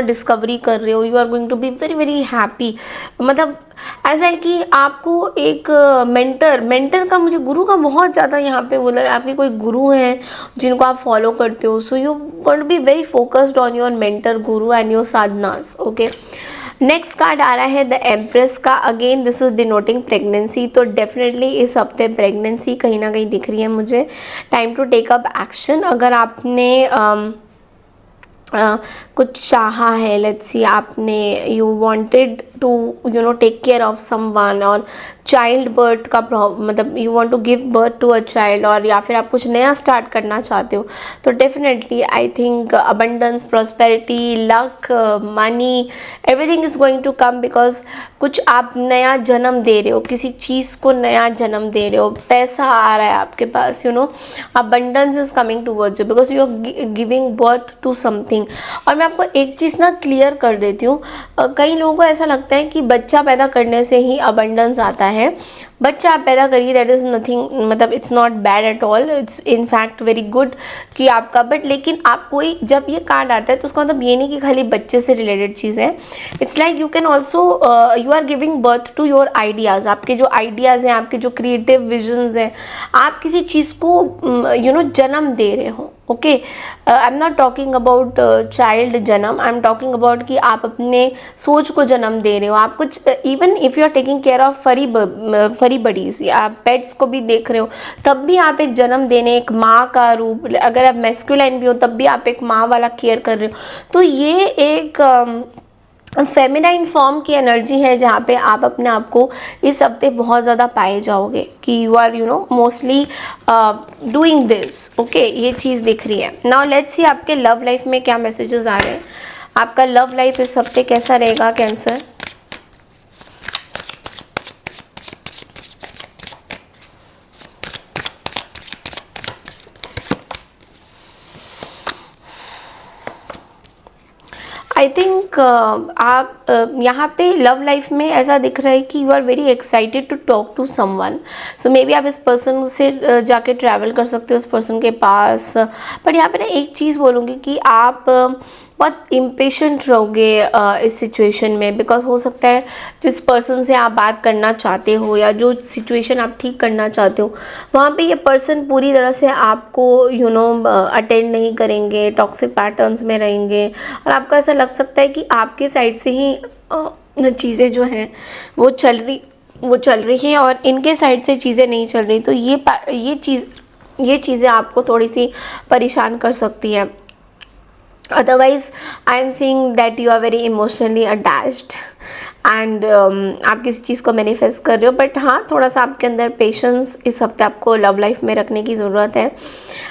डिस्कवरी कर रहे हो। You are going to be very very happy. मतलब ऐसा है कि आपको एक मेंटर का, मुझे गुरु का बहुत ज़्यादा यहाँ पे बोला, आपके कोई गुरु हैं जिनको आप फॉलो करते हो। So you going to be very focused on your mentor, guru and your sadhanas. Okay, next card आ रहा है द एम्प्रेस का। Again this is denoting pregnancy. तो डेफिनेटली इस हफ्ते प्रेगनेंसी कहीं ना कहीं दिख रही है मुझे। Time to take up action. अगर आपने कुछ चाहा है, लेट्स सी आपने you wanted to take care of someone, और चाइल्ड बर्थ का मतलब you want to give birth to a child, और या फिर आप कुछ नया स्टार्ट करना चाहते हो, तो definitely I think abundance, prosperity, luck, money, everything is going to come, because कुछ आप नया जन्म दे रहे हो, किसी चीज़ को नया जन्म दे रहे हो, पैसा आ रहा है आपके पास, abundance is coming towards you because you are giving birth to something. और मैं आपको एक चीज़ ना क्लियर कर देती हूँ, कई लोगों को ऐसा लगता है कि बच्चा पैदा करने से ही अबंडेंस आता है। बच्चा आप पैदा करिए, दैट इज़ नथिंग, मतलब it's not bad at all, it's in fact very good कि आपका, बट लेकिन आप कोई, जब ये कार्ड आता है तो उसका मतलब ये नहीं कि खाली बच्चे से रिलेटेड चीज़ है। It's like you can also, you are giving birth to your ideas. आपके जो आइडियाज़ हैं, आपके जो क्रिएटिव विजन्स हैं, आप किसी चीज़ को जन्म दे रहे हो। Okay, I am not talking about child जन्म, आई एम टॉकिंग अबाउट कि आप अपने सोच को जन्म दे रहे हो। आप कुछ, even if you are taking care of furry buddies, या आप पेट्स को भी देख रहे हो, तब भी आप एक जन्म देने, एक माँ का रूप, अगर आप मैस्कुलाइन भी हो तब भी आप एक माँ वाला केयर कर रहे हो। तो ये एक फेमिनाइन फॉर्म की एनर्जी है जहाँ पे आप अपने आप को इस हफ्ते बहुत ज़्यादा पाए जाओगे कि you are mostly doing this. Okay, ये चीज़ दिख रही है। नाउ लेट्स सी आपके लव लाइफ में क्या मैसेजेस आ रहे हैं। आपका लव लाइफ इस हफ्ते कैसा रहेगा कैंसर। आई थिंक आप यहाँ पे लव लाइफ में ऐसा दिख रहा है कि you are very excited to talk to someone. So maybe आप इस पर्सन से जाके ट्रैवल कर सकते हो उस पर्सन के पास। बट यहाँ पे ना एक चीज़ बोलूँगी कि आप बहुत इम्पेशेंट रहोगे इस सिचुएशन में, बिकॉज हो सकता है जिस पर्सन से आप बात करना चाहते हो या जो सिचुएशन आप ठीक करना चाहते हो वहाँ पे ये पर्सन पूरी तरह से आपको अटेंड नहीं करेंगे, टॉक्सिक पैटर्न्स में रहेंगे और आपको ऐसा लग सकता है कि आपके साइड से ही चीज़ें जो हैं वो चल रही हैं और इनके साइड से चीज़ें नहीं चल रही। तो ये चीज़ें आपको थोड़ी सी परेशान कर सकती हैं। Otherwise I am seeing that you are very emotionally attached and आप किसी चीज़ को मैनिफेस्ट कर रहे हो। बट हाँ, थोड़ा सा आपके अंदर पेशेंस इस हफ्ते आपको लव लाइफ में रखने की ज़रूरत है।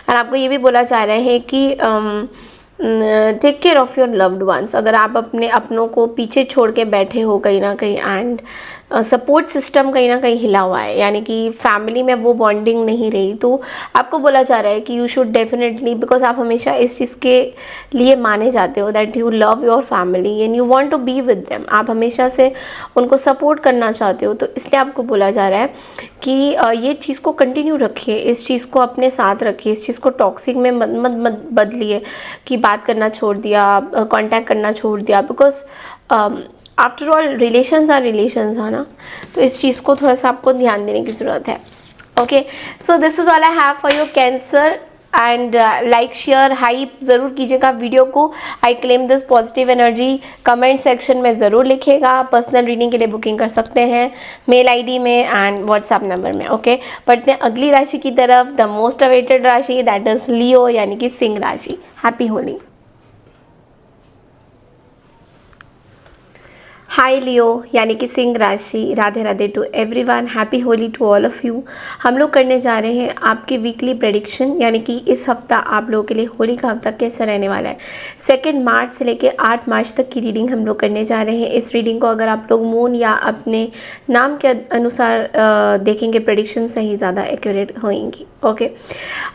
और आपको ये भी बोला जा रहा है कि take care of your loved ones. अगर आप अपनों को पीछे छोड़ के बैठे हो कहीं ना कहीं एंड सपोर्ट सिस्टम कहीं ना कहीं हिला हुआ है, यानी कि फैमिली में वो बॉन्डिंग नहीं रही, तो आपको बोला जा रहा है कि यू शुड डेफिनेटली, बिकॉज आप हमेशा इस चीज़ के लिए माने जाते हो that you love your family and you want to be with them. आप हमेशा से उनको सपोर्ट करना चाहते हो, तो इसलिए आपको बोला जा रहा है कि ये चीज़ को कंटिन्यू रखिए, इस चीज़ को अपने साथ रखिए, इस चीज़ को टॉक्सिक में मत बदलिए कि बात करना छोड़ दिया, कांटेक्ट करना छोड़ दिया, because after all relations are relations है ना। तो इस चीज़ को थोड़ा सा आपको ध्यान देने की ज़रूरत है। Okay, so this is all I have for your cancer and like share hype ज़रूर कीजिएगा वीडियो को। आई claim this positive energy comment section में ज़रूर लिखिएगा। पर्सनल रीडिंग के लिए बुकिंग कर सकते हैं मेल आईडी में एंड व्हाट्सएप नंबर में। ओके, बढ़ते हैं अगली राशि की तरफ, द मोस्ट अवेटेड राशि दैट इज़ लियो यानी कि सिंह राशि। हैप्पी होली। हाय लियो यानी कि सिंह राशि, Radhe Radhe to everyone, happy Holi to all of you. हम लोग करने जा रहे हैं आपकी वीकली प्रेडिक्शन, यानी कि इस हफ्ता आप लोगों के लिए होली का हफ्ता कैसा रहने वाला है। 2 मार्च से लेकर 8 मार्च तक की रीडिंग हम लोग करने जा रहे हैं। इस रीडिंग को अगर आप लोग मून या अपने नाम के अनुसार देखेंगे प्रेडिक्शन सही ज़्यादा एक्यूरेट होंगी। ओके,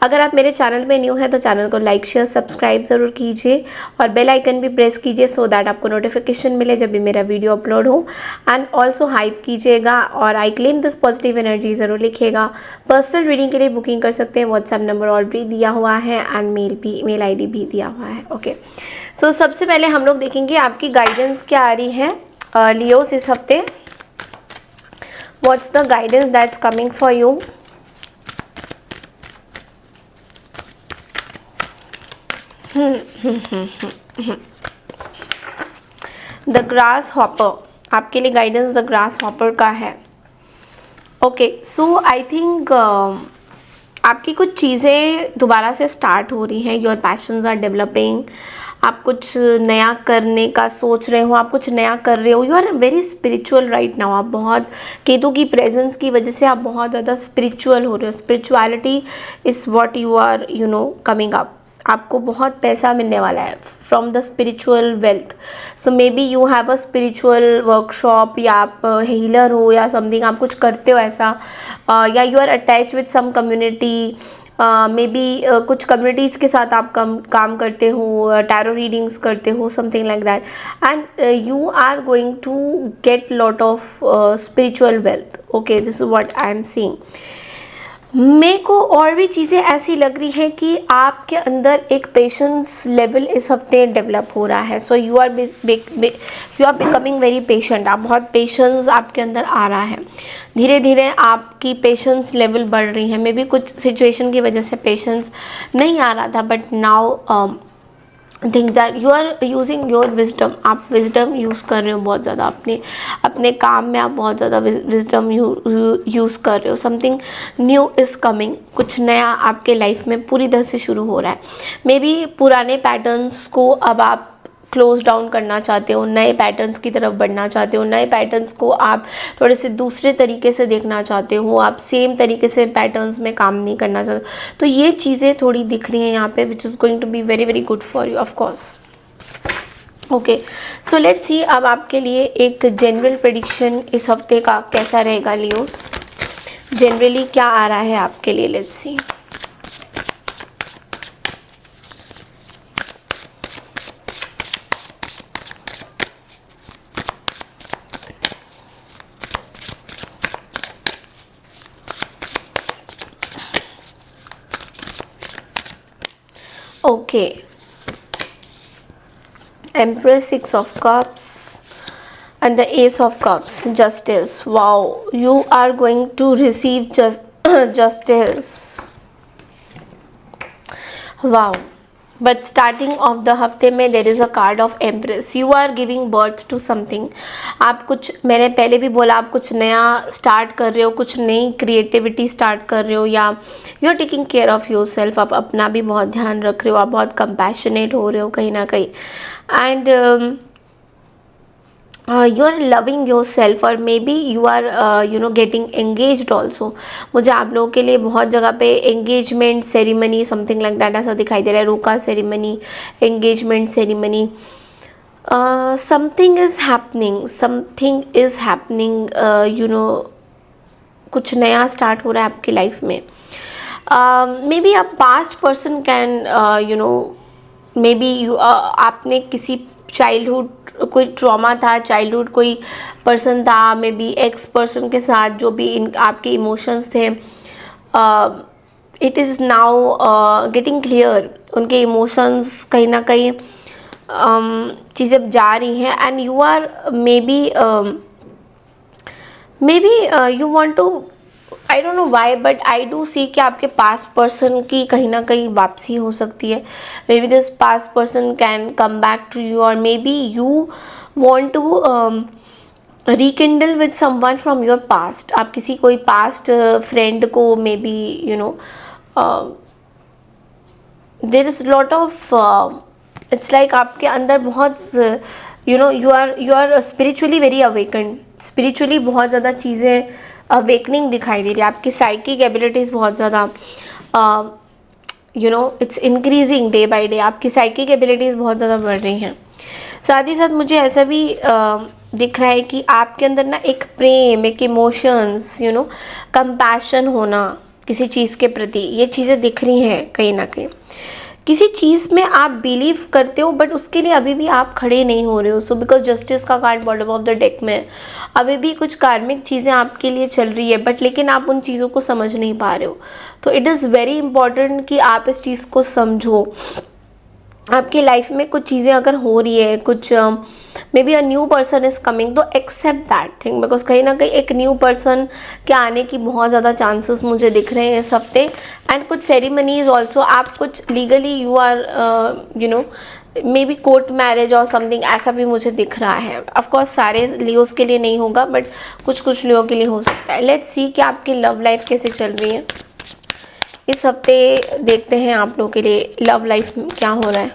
अगर आप मेरे चैनल में न्यू हैं तो चैनल को लाइक शेयर सब्सक्राइब ज़रूर कीजिए और बेल आइकन भी प्रेस कीजिए सो दैट आपको नोटिफिकेशन मिले जब भी मेरा वीडियो अपलोड हो। एंड ऑल्सो हाइप कीजिएगा और आई क्लेम दिस पॉजिटिव एनर्जी ज़रूर लिखिएगा। पर्सनल रीडिंग के लिए बुकिंग कर सकते हैं, व्हाट्सएप नंबर ऑलरेडी दिया हुआ है एंड मेल आईडी भी दिया हुआ है। ओके, सो सबसे पहले हम लोग देखेंगे आपकी गाइडेंस क्या आ रही है लियोस इस हफ्ते। What's the guidance that's coming for you. The grass hopper, आपके लिए गाइडेंस द ग्रास हॉपर का है। ओके, सो आई थिंक आपकी कुछ चीज़ें दोबारा से स्टार्ट हो रही हैं। योर पैशंस आर डेवलपिंग, आप कुछ नया करने का सोच रहे हो, आप कुछ नया कर रहे हो। You are very spiritual right now. आप बहुत, केतु की प्रेजेंस की वजह से आप बहुत ज़्यादा स्पिरिचुअल हो रहे हो। Spirituality is what you are coming up. आपको बहुत पैसा मिलने वाला है from the spiritual wealth. So maybe you have a spiritual workshop, या आप हीलर हो या समथिंग, आप कुछ करते हो ऐसा, या you are attach with some community, maybe कुछ कम्युनिटीज़ के साथ आप काम करते हो, टैरो रीडिंग्स करते हो, something like that, and you are going to get lot of spiritual wealth. Okay, this is what I am seeing. मेरे को और भी चीज़ें ऐसी लग रही है कि आपके अंदर एक पेशेंस लेवल इस हफ्ते डेवलप हो रहा है। So you are becoming very patient. आप बहुत पेशेंस आपके अंदर आ रहा है। धीरे धीरे आपकी पेशेंस लेवल बढ़ रही है। मे बी कुछ सिचुएशन की वजह से पेशेंस नहीं आ रहा था, but now things are, you are using your wisdom. आप विजडम यूज़ कर रहे हो बहुत ज़्यादा अपने काम में। आप बहुत ज़्यादा विजडम यूज़ कर रहे हो। समथिंग न्यू इज़ कमिंग, कुछ नया आपके लाइफ में पूरी तरह से शुरू हो रहा है। मे बी पुराने पैटर्न्स को अब आप क्लोज डाउन करना चाहते हो, नए पैटर्न्स की तरफ बढ़ना चाहते हो, नए पैटर्न्स को आप थोड़े से दूसरे तरीके से देखना चाहते हो, आप सेम तरीके से पैटर्न्स में काम नहीं करना चाहते, तो ये चीज़ें थोड़ी दिख रही हैं यहाँ पे, which is going to be very very good for you of course. Okay, so let's see अब आपके लिए एक जनरल प्रेडिक्शन इस हफ्ते का कैसा रहेगा लियोस। जनरली क्या आ रहा है आपके लिए, let's see. Okay, Empress, Six of Cups and the Ace of Cups, Justice. Wow, you are going to receive justice. Wow, but starting of the हफ्ते में there is a card of Empress. You are giving birth to something. आप कुछ, मैंने पहले भी बोला, आप कुछ नया स्टार्ट कर रहे हो, कुछ नई क्रिएटिविटी स्टार्ट कर रहे हो, या you are taking care of your self, आप अपना भी बहुत ध्यान रख रहे हो, आप बहुत कंपैशनेट हो रहे हो कहीं ना कहीं, and you are loving yourself, or maybe you are getting engaged also. मुझे आप लोगों के लिए बहुत जगह पे engagement ceremony something like that ऐसा दिखाई दे रहा है, रोका ceremony, engagement ceremony, something is happening, कुछ नया स्टार्ट हो रहा है आपकी लाइफ में। May be a past person can may be you, आपने किसी चाइल्डहुड, कोई ट्रॉमा था चाइल्डहुड, कोई पर्सन था, मे बी एक्स पर्सन के साथ जो भी आपके इमोशंस थे, it is now getting clear, उनके इमोशंस कहीं ना कहीं चीज़ें जा रही हैं, and you are maybe you want to, I don't know why, but I do see कि आपके पास्ट पर्सन की कहीं ना कहीं वापसी हो सकती है। Maybe this past person can come back to you, और maybe you want to rekindle with someone from your past. आप किसी कोई पास्ट फ्रेंड को maybe there is lot of, it's like आपके अंदर बहुत you are spiritually very awakened, spiritually बहुत ज़्यादा चीज़ें अवेकनिंग दिखाई दे रही है, आपकी साइकिक एबिलिटीज़ बहुत ज़्यादा it's increasing day by day, आपकी साइकिक एबिलिटीज़ बहुत ज़्यादा बढ़ रही हैं। साथ ही साथ मुझे ऐसा भी दिख रहा है कि आपके अंदर ना एक प्रेम, एक इमोशंस, कंपैशन होना किसी चीज़ के प्रति, ये चीज़ें दिख रही हैं कहीं ना कहीं। किसी चीज़ में आप बिलीव करते हो, बट उसके लिए अभी भी आप खड़े नहीं हो रहे हो। सो बिकॉज जस्टिस का card bottom of the deck में, अभी भी कुछ कार्मिक चीज़ें आपके लिए चल रही है, बट लेकिन आप उन चीज़ों को समझ नहीं पा रहे हो। तो इट इज़ वेरी इंपॉर्टेंट कि आप इस चीज़ को समझो। आपकी लाइफ में कुछ चीज़ें अगर हो रही है, कुछ may be a new person is coming, तो एक्सेप्ट दैट थिंग, बिकॉज कहीं ना कहीं एक न्यू पर्सन के आने की बहुत ज़्यादा चांसेस मुझे दिख रहे हैं इस हफ्ते। एंड कुछ सेरेमनीज ऑल्सो, आप कुछ legally you are maybe court marriage और समथिंग, ऐसा भी मुझे दिख रहा है। ऑफकोर्स सारे लियोस के लिए नहीं होगा, बट कुछ लियो के लिए हो सकता है। लेट्स सी कि आपकी लव लाइफ कैसे चल रही है इस हफ्ते। देखते हैं आप लोगों के लिए लव लाइफ में क्या हो रहा है।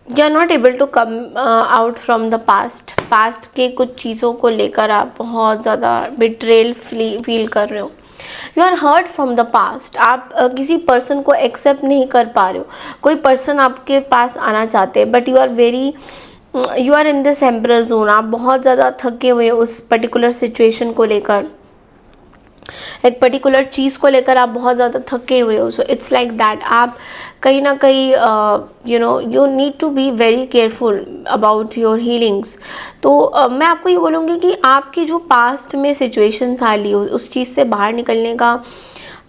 You are not able to come out from the past. Past के कुछ चीज़ों को लेकर आप बहुत ज़्यादा बिट्रेल फील कर रहे हो। You are hurt from the past. आप किसी पर्सन को एक्सेप्ट नहीं कर पा रहे हो। कोई पर्सन आपके पास आना चाहते हैं, but you are in this emperor zone. आप बहुत ज़्यादा थके हुए उस पर्टिकुलर सिचुएशन को लेकर, एक पर्टिकुलर चीज़ को लेकर आप बहुत ज़्यादा थके हुए हो। सो इट्स लाइक दैट, आप कहीं ना कहीं you need to be very careful about your healings. तो मैं आपको ये बोलूँगी कि आपकी जो पास्ट में सिचुएशन था लियो, उस चीज़ से बाहर निकलने का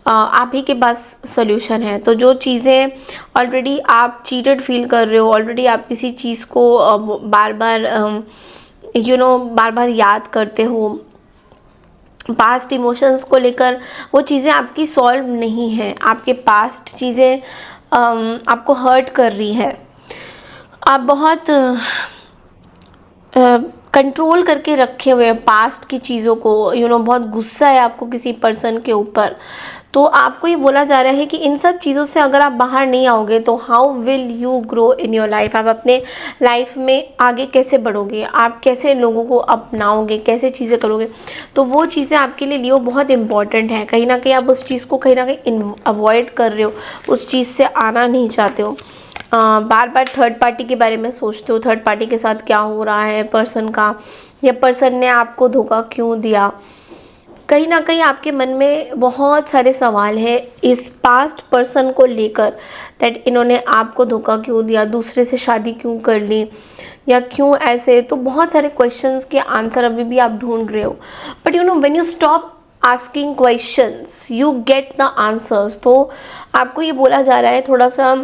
आप ही के पास सोल्यूशन है। तो जो चीज़ें ऑलरेडी आप चीटेड फील कर रहे हो, ऑलरेडी आप किसी चीज़ को बार बार याद करते हो, पास्ट इमोशंस को लेकर, वो चीज़ें आपकी सॉल्व नहीं हैं। आपके पास्ट चीज़ें आपको हर्ट कर रही है। आप बहुत कंट्रोल करके रखे हुए हैं पास्ट की चीज़ों को, बहुत गुस्सा है आपको किसी पर्सन के ऊपर। तो आपको ये बोला जा रहा है कि इन सब चीज़ों से अगर आप बाहर नहीं आओगे तो how will you grow in your life. आप अपने लाइफ में आगे कैसे बढ़ोगे, आप कैसे लोगों को अपनाओगे, कैसे चीज़ें करोगे। तो वो चीज़ें आपके लिए लियो बहुत इंपॉर्टेंट है। कहीं ना कहीं आप उस चीज़ को कहीं ना कहीं अवॉइड कर रहे हो, उस चीज़ से आना नहीं चाहते हो। बार बार थर्ड पार्टी के बारे में सोचते हो, थर्ड पार्टी के साथ क्या हो रहा है पर्सन का, या पर्सन ने आपको धोखा क्यों दिया। कहीं ना कहीं आपके मन में बहुत सारे सवाल हैं इस पास्ट पर्सन को लेकर, दैट इन्होंने आपको धोखा क्यों दिया, दूसरे से शादी क्यों कर ली, या क्यों ऐसे। तो बहुत सारे क्वेश्चंस के आंसर अभी भी आप ढूंढ रहे हो, but when you stop asking questions you get the answers. तो आपको ये बोला जा रहा है थोड़ा सा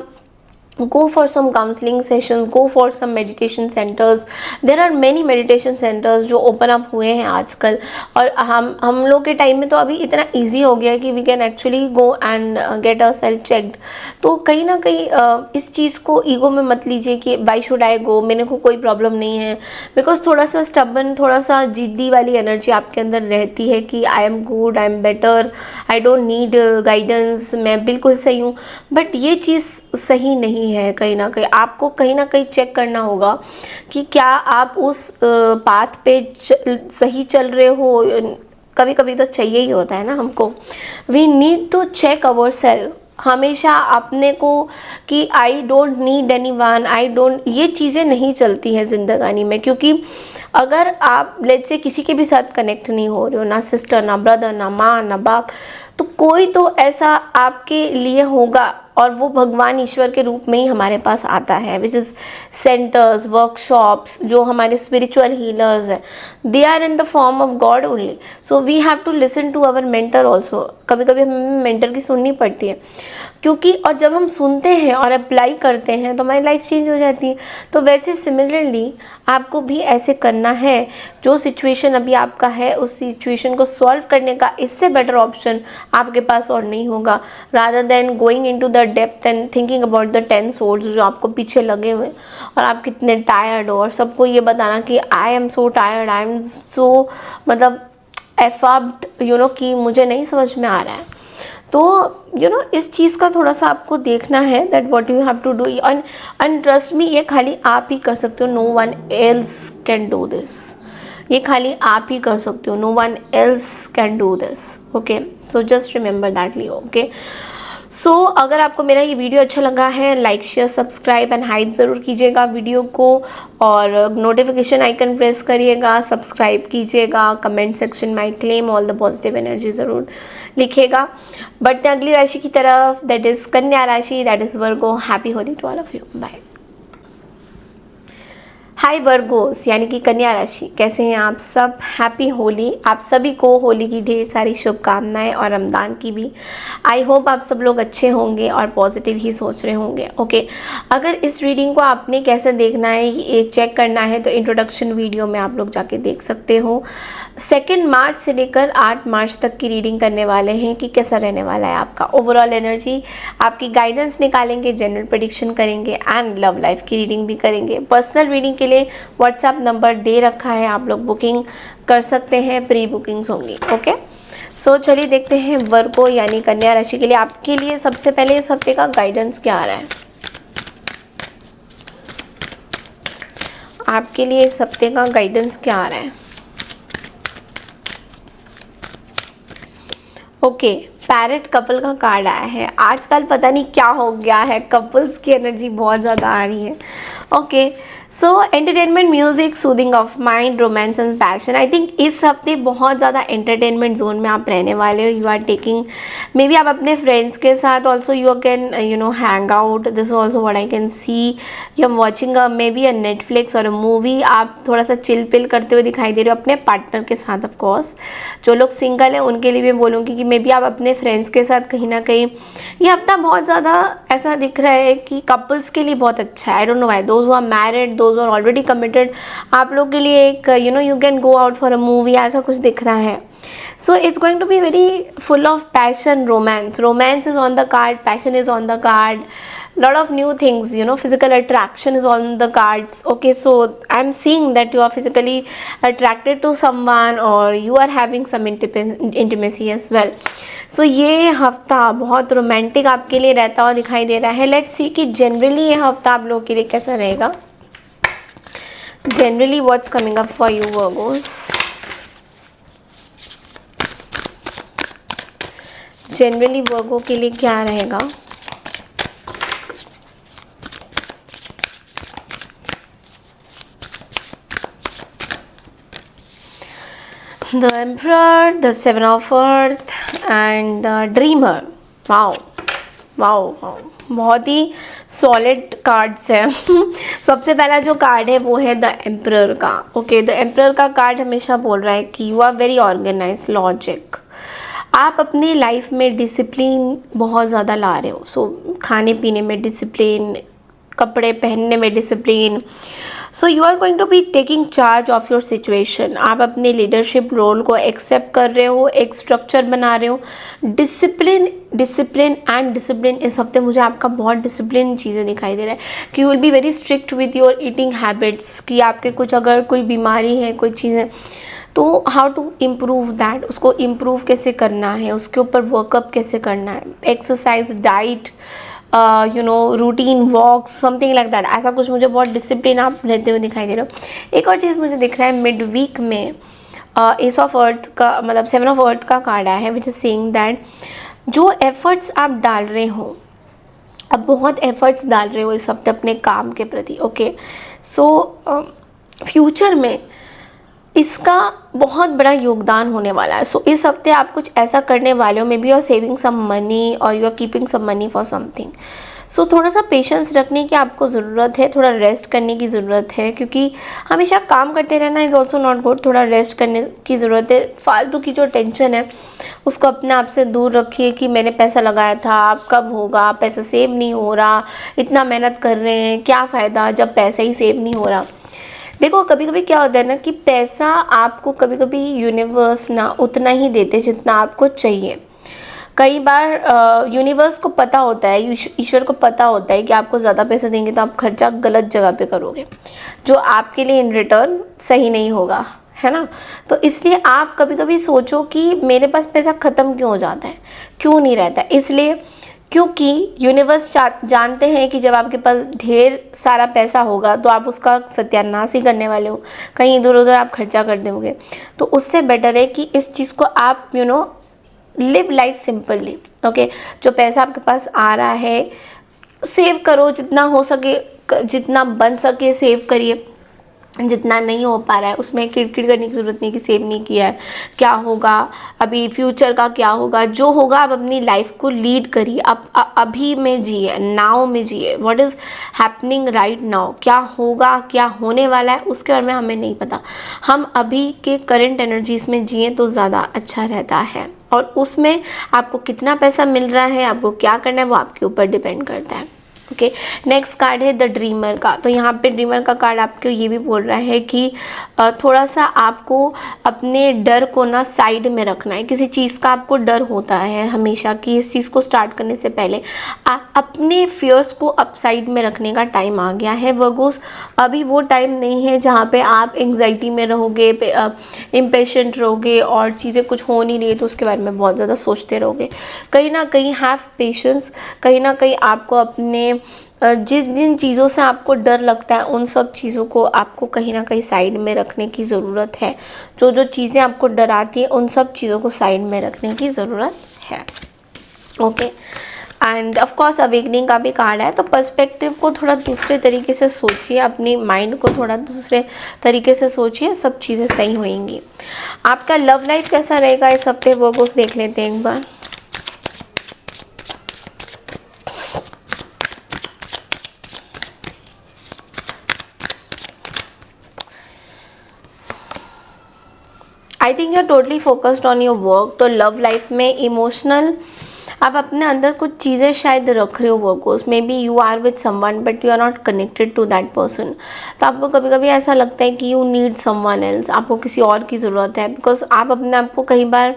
go for some counseling sessions, go for some meditation centers. there are many meditation centers जो open up हुए हैं आजकल, और हम लोग के टाइम में तो अभी इतना easy हो गया है कि we can actually go and get ourselves checked. तो कहीं ना कहीं इस चीज़ को ईगो में मत लीजिए कि why should I go, मेरे को कोई प्रॉब्लम नहीं है। बिकॉज थोड़ा सा stubborn, थोड़ा सा जिद्दी वाली एनर्जी आपके अंदर रहती है कि I am good, I am better, I don't need guidance, मैं बिल्कुल सही हूँ। बट ये चीज़ सही नहीं है। कहीं ना कहीं आपको कहीं ना कहीं चेक करना होगा कि क्या आप उस पाथ पे सही चल रहे हो। कभी कभी तो चाहिए ही होता है ना हमको, we need to check our self हमेशा अपने को, कि I don't need anyone, I don't, ये चीज़ें नहीं चलती हैं ज़िंदगानी में। क्योंकि अगर आप लेट्स से किसी के भी साथ कनेक्ट नहीं हो रहे हो, ना सिस्टर, ना ब्रदर, ना माँ, ना बाप, तो कोई तो ऐसा आपके लिए होगा, और वो भगवान ईश्वर के रूप में ही हमारे पास आता है, विच इज़ सेंटर्स, वर्कशॉप्स, जो हमारे स्पिरिचुअल हीलर्स हैं, they are in the form of God only. So we have to listen to our mentor also. कभी कभी हमें मेंटर की सुननी पड़ती है, क्योंकि और जब हम सुनते हैं और अप्लाई करते हैं तो हमारी लाइफ चेंज हो जाती है। तो वैसे सिमिलरली आपको भी ऐसे करना है। जो सिचुएशन अभी आपका है उस सिचुएशन को सॉल्व करने का इससे बेटर ऑप्शन आपके पास और नहीं होगा, rather than going into the depth and thinking about the 10 source जो आपको पीछे लगे हुए और आप कितने टायर्ड हो, और सबको ये बताना कि आई am so tired, I am सो मतलब एफअप्ड, कि मुझे नहीं समझ में आ रहा है। तो इस चीज़ का थोड़ा सा आपको देखना है that what you have to do. And trust me, ये खाली आप ही कर सकते हो, no one else can do this. ये खाली आप ही कर सकते हो, no one else can do this. Okay, so just remember that Leo. Okay, so अगर आपको मेरा ये वीडियो अच्छा लगा है, like, share, subscribe and hype ज़रूर कीजिएगा वीडियो को, और नोटिफिकेशन आइकन प्रेस करिएगा, सब्सक्राइब कीजिएगा, कमेंट सेक्शन में I claim all the positive energy ज़रूर लिखिएगा। बढ़ते अगली राशि की तरफ, दैट इज़ कन्या राशि, that is Virgo. Happy Holi to all of you, bye. Hi Virgos, यानी कि कन्या राशि, कैसे हैं आप सब? हैप्पी होली। आप सभी को होली की ढेर सारी शुभकामनाएं, और रमज़ान की भी। आई होप आप सब लोग अच्छे होंगे और पॉजिटिव ही सोच रहे होंगे। ओके, अगर इस रीडिंग को आपने कैसे देखना है, ये चेक करना है, तो इंट्रोडक्शन वीडियो में आप लोग जाके देख सकते हो। 2 मार्च से लेकर 8 मार्च तक की रीडिंग करने वाले हैं कि कैसा रहने वाला है आपका ओवरऑल एनर्जी, आपकी गाइडेंस निकालेंगे, जनरल प्रेडिक्शन करेंगे एंड लव लाइफ की रीडिंग भी करेंगे। पर्सनल रीडिंग के लिए व्हाट्सएप नंबर दे रखा है, आप लोग बुकिंग कर सकते हैं, प्री बुकिंग्स होंगी। ओके, सो चलिए देखते हैं वर्गो यानी कन्या राशि के लिए आपके लिए सबसे पहले इस हफ्ते का गाइडेंस क्या आ रहा है। आपके लिए इस हफ्ते का गाइडेंस क्या आ रहा है? ओके, पैरेट कपल का कार्ड आया है। आजकल पता नहीं क्या हो गया है, कपल्स की एनर्जी बहुत ज़्यादा आ रही है। Okay, so entertainment, music, soothing of mind, romance and passion. I think इस हफ्ते बहुत ज़्यादा एंटरटेनमेंट जोन में आप रहने वाले हो। You are taking, maybe आप अपने फ्रेंड्स के साथ also you can hang out, this is also what I can see. You am watching maybe a Netflix और अ मूवी। आप थोड़ा सा चिल पिल करते हुए दिखाई दे रहे हो अपने पार्टनर के साथ। ऑफ कोर्स जो लोग सिंगल हैं उनके लिए मैं बोलूँगी कि मे बी आप अपने फ्रेंड्स के साथ कहीं ना कहीं, ये हफ्ता बहुत ज़्यादा ऐसा दिख रहा है कि कपल्स के लिए बहुत अच्छा है। I don't know why, those who are married, those are already committed, आप लोग के लिए एक you can go out for a movie, ऐसा कुछ दिख रहा है। So it's going to be very full of passion, romance. Romance is on the card, passion is on the card, lot of new things, you know, physical attraction is on the cards. Okay, so I'm seeing that you are physically attracted to someone or you are having some intimacy as well. So ये हफ्ता बहुत romantic आपके लिए रहता हुआ दिखाई दे रहा है. लेट्स सी कि जनरली ये हफ्ता आप लोगों के लिए कैसा रहेगा. Generally what's coming up for you Virgos. Generally Virgo के लिए क्या रहेगा. The Emperor, the Seven of Earth and the Dreamer. Wow wow wow, बहुत ही सॉलिड कार्ड्स हैं. सबसे पहला जो कार्ड है वो है द एम्परर का. ओके, द एम्परर का कार्ड हमेशा बोल रहा है कि you are very organize, logic. आप अपनी लाइफ में डिसिप्लिन बहुत ज़्यादा ला रहे हो. सो खाने पीने में डिसिप्लिन, कपड़े पहनने में discipline. So you are going to be taking charge of your situation. आप अपने लीडरशिप रोल को एक्सेप्ट कर रहे हो, एक स्ट्रक्चर बना रहे हो. Discipline discipline and discipline. इस हफ्ते मुझे आपका बहुत डिसिप्लिन चीज़ें दिखाई दे रहा है कि you will be very strict with your eating habits. कि आपके कुछ अगर कोई बीमारी है, कोई चीज़ें, तो हाउ टू इम्प्रूव दैट, उसको इम्प्रूव कैसे करना है, उसके ऊपर वर्कअप कैसे करना है. Exercise, diet, you know, routine walk, something like that. ऐसा कुछ मुझे बहुत डिसिप्लिन आप रहते हुए दिखाई दे रहे हो. एक और चीज़ मुझे दिख रहा है मिड वीक में एस ऑफ अर्थ का, मतलब सेवन ऑफ अर्थ का कार्ड आया है विच इज सेइंग दैट जो एफर्ट्स आप डाल रहे हो, अब बहुत एफर्ट्स डाल रहे हो इस हफ्ते अपने काम के प्रति. ओके, सो फ्यूचर में इसका बहुत बड़ा योगदान होने वाला है. सो इस हफ्ते आप कुछ ऐसा करने वाले हो, maybe you are saving some money और you are keeping some money for something. So थोड़ा सा पेशेंस रखने की आपको ज़रूरत है, थोड़ा रेस्ट करने की ज़रूरत है, क्योंकि हमेशा काम करते रहना इज़ ऑल्सो नॉट गुड. थोड़ा रेस्ट करने की ज़रूरत है. फालतू की जो टेंशन है उसको अपने आप से दूर रखिए कि मैंने पैसा लगाया था, अब कब होगा, पैसा सेव नहीं हो रहा, इतना मेहनत कर रहे हैं, क्या फ़ायदा जब पैसा ही सेव नहीं हो रहा. देखो, कभी कभी क्या होता है ना कि पैसा आपको कभी कभी यूनिवर्स ना उतना ही देते जितना आपको चाहिए. कई बार यूनिवर्स को पता होता है, ईश्वर को पता होता है कि आपको ज़्यादा पैसे देंगे तो आप खर्चा गलत जगह पे करोगे, जो आपके लिए इन रिटर्न सही नहीं होगा, है ना. तो इसलिए आप कभी कभी सोचो कि मेरे पास पैसा ख़त्म क्यों हो जाता है, क्यों नहीं रहता. इसलिए क्योंकि यूनिवर्स जानते हैं कि जब आपके पास ढेर सारा पैसा होगा तो आप उसका सत्यानाश ही करने वाले हो, कहीं इधर उधर आप खर्चा कर दोगे. तो उससे बेटर है कि इस चीज़ को आप you know live life simply. Okay, जो पैसा आपके पास आ रहा है सेव करो, जितना हो सके, जितना बन सके सेव करिए. जितना नहीं हो पा रहा है उसमें किरकिर करने की ज़रूरत नहीं कि सेव नहीं किया है, क्या होगा अभी, फ्यूचर का क्या होगा. जो होगा आप अपनी लाइफ को लीड करिए. आप अभी में जिए, नाउ में जिए. What is happening right now, क्या होगा, क्या होने वाला है, उसके बारे में हमें नहीं पता. हम अभी के करंट एनर्जीज़ में जिए तो ज़्यादा अच्छा रहता है. और उसमें आपको कितना पैसा मिल रहा है, आपको क्या करना है, वो आपके ऊपर डिपेंड करता है. ओके, नेक्स्ट कार्ड है द ड्रीमर का. तो यहाँ पे ड्रीमर का कार्ड आपको ये भी बोल रहा है कि थोड़ा सा आपको अपने डर को ना साइड में रखना है. किसी चीज़ का आपको डर होता है हमेशा कि इस चीज़ को स्टार्ट करने से पहले अपने फियर्स को अप साइड में रखने का टाइम आ गया है वर्गोस. अभी वो टाइम नहीं है जहाँ पे आप एंग्जाइटी में रहोगे, इम्पेशेंट रहोगे और चीज़ें कुछ हो नहीं रही है तो उसके बारे में बहुत ज़्यादा सोचते रहोगे. कहीं ना कहीं हैव पेशेंस. कहीं ना कहीं आपको अपने जिन चीज़ों से आपको डर लगता है उन सब चीज़ों को आपको कहीं ना कहीं साइड में रखने की ज़रूरत है. जो जो चीज़ें आपको डराती है उन सब चीज़ों को साइड में रखने की ज़रूरत है. Okay, end of course awakening का भी कार्ड है. तो पर्सपेक्टिव को थोड़ा दूसरे तरीके से सोचिए, अपनी माइंड को थोड़ा दूसरे तरीके से सोचिए, सब चीज़ें सही होएंगी. आपका लव लाइफ कैसा रहेगा इस हफ्ते वो कुछ देख लेते हैं एक बार. I think you are totally focused on your work. तो लव लाइफ में इमोशनल आप अपने अंदर कुछ चीज़ें शायद रख रहे हो Virgos, maybe you are with someone but you are not connected to that person. तो आपको कभी कभी ऐसा लगता है कि यू नीड समवन एल्स, आपको किसी और की ज़रूरत है, बिकॉज आप अपने आप को कई बार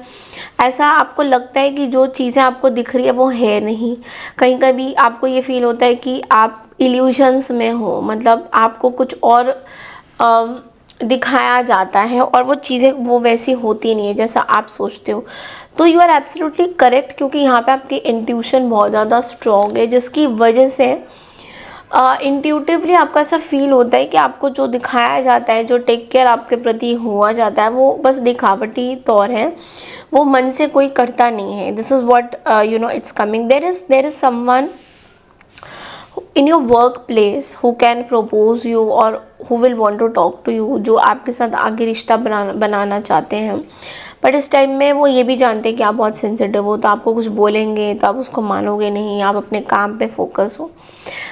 ऐसा आपको लगता है कि जो चीज़ें आपको दिख रही है वो है नहीं। कहीं कभी आपको ये फील होता है कि आप इल्यूशंस में हो, मतलब आपको कुछ और दिखाया जाता है और वो चीज़ें वो वैसी होती नहीं है जैसा आप सोचते हो। तो यू आर एब्सोल्युटली करेक्ट, क्योंकि यहाँ पे आपकी इंट्यूशन बहुत ज़्यादा स्ट्रॉन्ग है, जिसकी वजह से इंट्यूटिवली आपको ऐसा फील होता है कि आपको जो दिखाया जाता है, जो टेक केयर आपके प्रति हुआ जाता है, वो बस दिखावटी तौर है, वो मन से कोई करता नहीं है। This is what you know it's coming. There is someone in your workplace who can propose you और who will want to talk to you, जो आपके साथ आगे रिश्ता बनाना चाहते हैं। बट इस टाइम में वो ये भी जानते हैं कि आप बहुत सेंसिटिव हो, तो आपको कुछ बोलेंगे तो आप उसको मानोगे नहीं, आप अपने काम पे फोकस हो।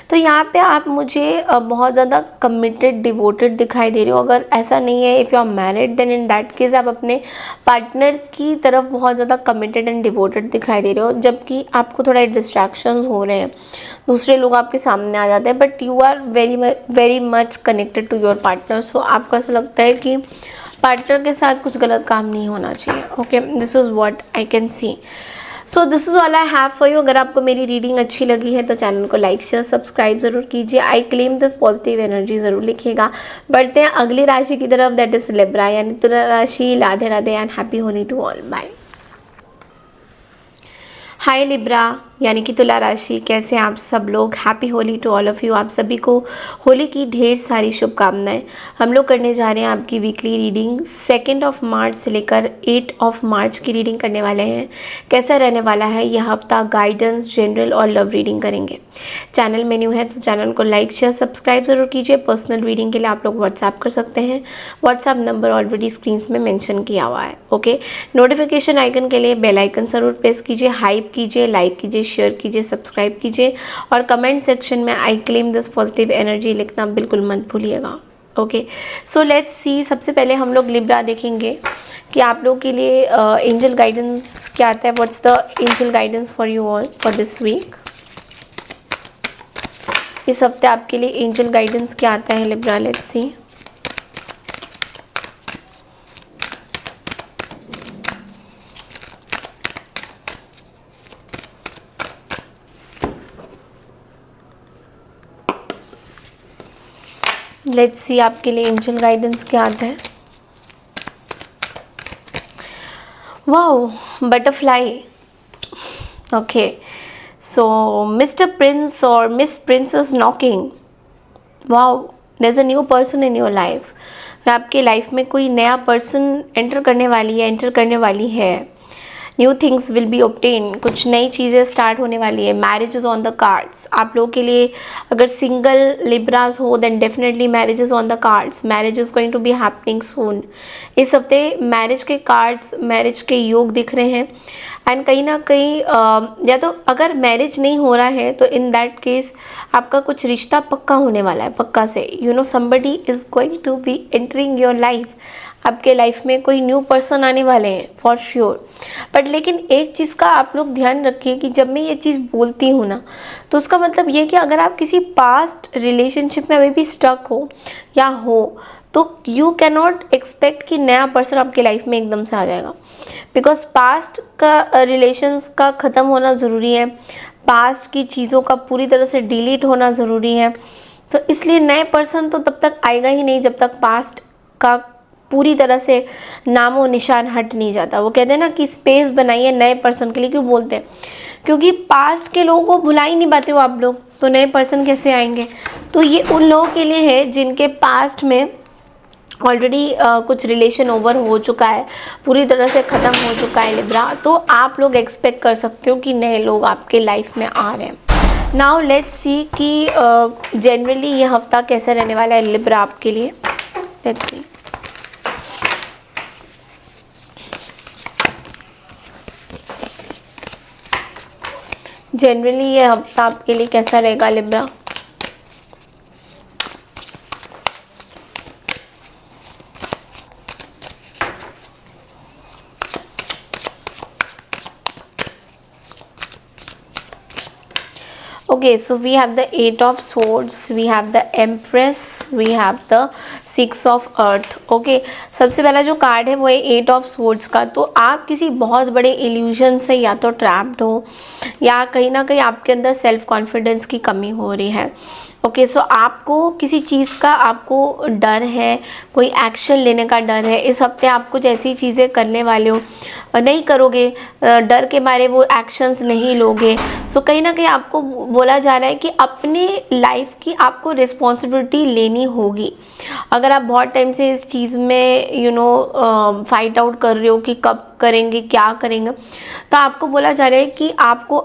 तो यहाँ पे आप मुझे बहुत ज़्यादा कमिटेड डिवोटेड दिखाई दे रहे हो। अगर ऐसा नहीं है, if you are married, then in that case आप अपने पार्टनर की तरफ बहुत ज़्यादा कमिटेड एंड डिवोटेड दिखाई दे रहे हो, जबकि आपको थोड़ा डिस्ट्रैक्शंस हो रहे हैं, दूसरे लोग आपके सामने आ जाते हैं, but you are very much connected to your partner. So आपको ऐसा लगता है कि पार्टनर के साथ कुछ गलत काम नहीं होना चाहिए। Okay, this is what I can see. So this is all I have for you. अगर आपको मेरी रीडिंग अच्छी लगी है तो चैनल को लाइक शेयर सब्सक्राइब ज़रूर कीजिए। आई क्लेम दिस पॉजिटिव एनर्जी ज़रूर लिखिएगा। बढ़ते हैं अगली राशि की तरफ, दैट इज़ लिब्रा यानी तुला राशि। Radhe Radhe and happy Holi to all. Bye. Hi Libra यानी कि तुला राशि, कैसे हैं आप सब लोग। Happy Holi to all of you. आप सभी को होली की ढेर सारी शुभकामनाएं। हम लोग करने जा रहे हैं आपकी वीकली रीडिंग 2 मार्च से लेकर 8 मार्च की रीडिंग करने वाले हैं। कैसा रहने वाला है यह हफ्ता, गाइडेंस, जनरल और लव रीडिंग करेंगे। चैनल में न्यू है तो चैनल को लाइक शेयर सब्सक्राइब ज़रूर कीजिए। पर्सनल रीडिंग के लिए आप लोग व्हाट्सएप कर सकते हैं, व्हाट्सएप नंबर ऑलरेडी स्क्रीन में मेंशन किया हुआ है। ओके, नोटिफिकेशन आइकन के लिए बेल आइकन ज़रूर प्रेस कीजिए, हाइप कीजिए, लाइक कीजिए, शेयर कीजिए, सब्सक्राइब कीजिए और कमेंट सेक्शन में आई क्लेम दिस पॉजिटिव एनर्जी लिखना बिल्कुल मत भूलिएगा। ओके, सो लेट्स सी। सबसे पहले हम लोग लिब्रा देखेंगे कि आप लोगों के लिए एंजल गाइडेंस क्या आता है। What's the angel guidance for you all for this week. इस हफ्ते आपके लिए एंजल गाइडेंस क्या आता है Libra, let's see. Let's see आपके लिए एंजल गाइडेंस क्या आता है। Wow, butterfly. Okay, so mister prince और miss prince is knocking. Wow, there is a new person in your life. आपके लाइफ में कोई नया पर्सन एंटर करने वाली है। New things will be obtain, कुछ नई चीज़ें स्टार्ट होने वाली है। Marriage is on the cards. आप लोगों के लिए अगर सिंगल लिब्रास हो then definitely marriage is on the cards. Marriage is going to be happening soon. इस हफ्ते मैरिज के कार्ड्स, मैरिज के योग दिख रहे हैं। एंड कहीं ना कहीं या तो अगर मैरिज नहीं हो रहा है तो इन दैट केस आपका कुछ रिश्ता पक्का होने वाला है, पक्का से। You know somebody is going to be entering your life. आपके लाइफ में कोई न्यू पर्सन आने वाले हैं फॉर श्योर। बट लेकिन एक चीज़ का आप लोग ध्यान रखिए कि जब मैं ये चीज़ बोलती हूँ ना, तो उसका मतलब ये कि अगर आप किसी पास्ट रिलेशनशिप में अभी भी स्टक हो या हो, तो यू कैन नॉट एक्सपेक्ट कि नया पर्सन आपके लाइफ में एकदम से आ जाएगा। बिकॉज पास्ट का रिलेशंस का ख़त्म होना ज़रूरी है, पास्ट की चीज़ों का पूरी तरह से डिलीट होना ज़रूरी है। तो इसलिए नए पर्सन तो तब तक आएगा ही नहीं जब तक पास्ट का पूरी तरह से नामो निशान हट नहीं जाता। वो कहते हैं ना कि स्पेस बनाइए नए पर्सन के लिए। क्यों बोलते हैं? क्योंकि पास्ट के लोगों को भुला ही नहीं पाते हो आप लोग, तो नए पर्सन कैसे आएंगे। तो ये उन लोगों के लिए है जिनके पास्ट में ऑलरेडी कुछ रिलेशन ओवर हो चुका है, पूरी तरह से ख़त्म हो चुका है लिब्रा। तो आप लोग एक्सपेक्ट कर सकते हो कि नए लोग आपके लाइफ में आ रहे हैं। नाउ लेट्स सी कि जनरली ये हफ्ता कैसा रहने वाला है लिब्रा आपके लिए। Let's see. जनरली ये हफ्ता आपके लिए कैसा रहेगा Libra. Okay, so we have the 8 of swords, we have the empress, we have the 6 of earth. Okay, सबसे पहला जो कार्ड है वो है 8 ऑफ swords का। तो आप किसी बहुत बड़े इल्यूजन से या तो ट्रैप्ड हो या कहीं ना कहीं आपके अंदर सेल्फ कॉन्फिडेंस की कमी हो रही है। ओके, सो आपको किसी चीज़ का आपको डर है, कोई एक्शन लेने का डर है। इस हफ्ते आप कुछ ऐसी चीज़ें करने वाले हो, नहीं करोगे, डर के मारे वो एक्शंस नहीं लोगे। सो कहीं ना कहीं आपको बोला जा रहा है कि अपने लाइफ की आपको रिस्पॉन्सिबिलिटी लेनी होगी। अगर आप बहुत टाइम से इस चीज़ में फाइट आउट कर रहे हो कि कब करेंगे, क्या करेंगे, तो आपको बोला जा रहा है कि आपको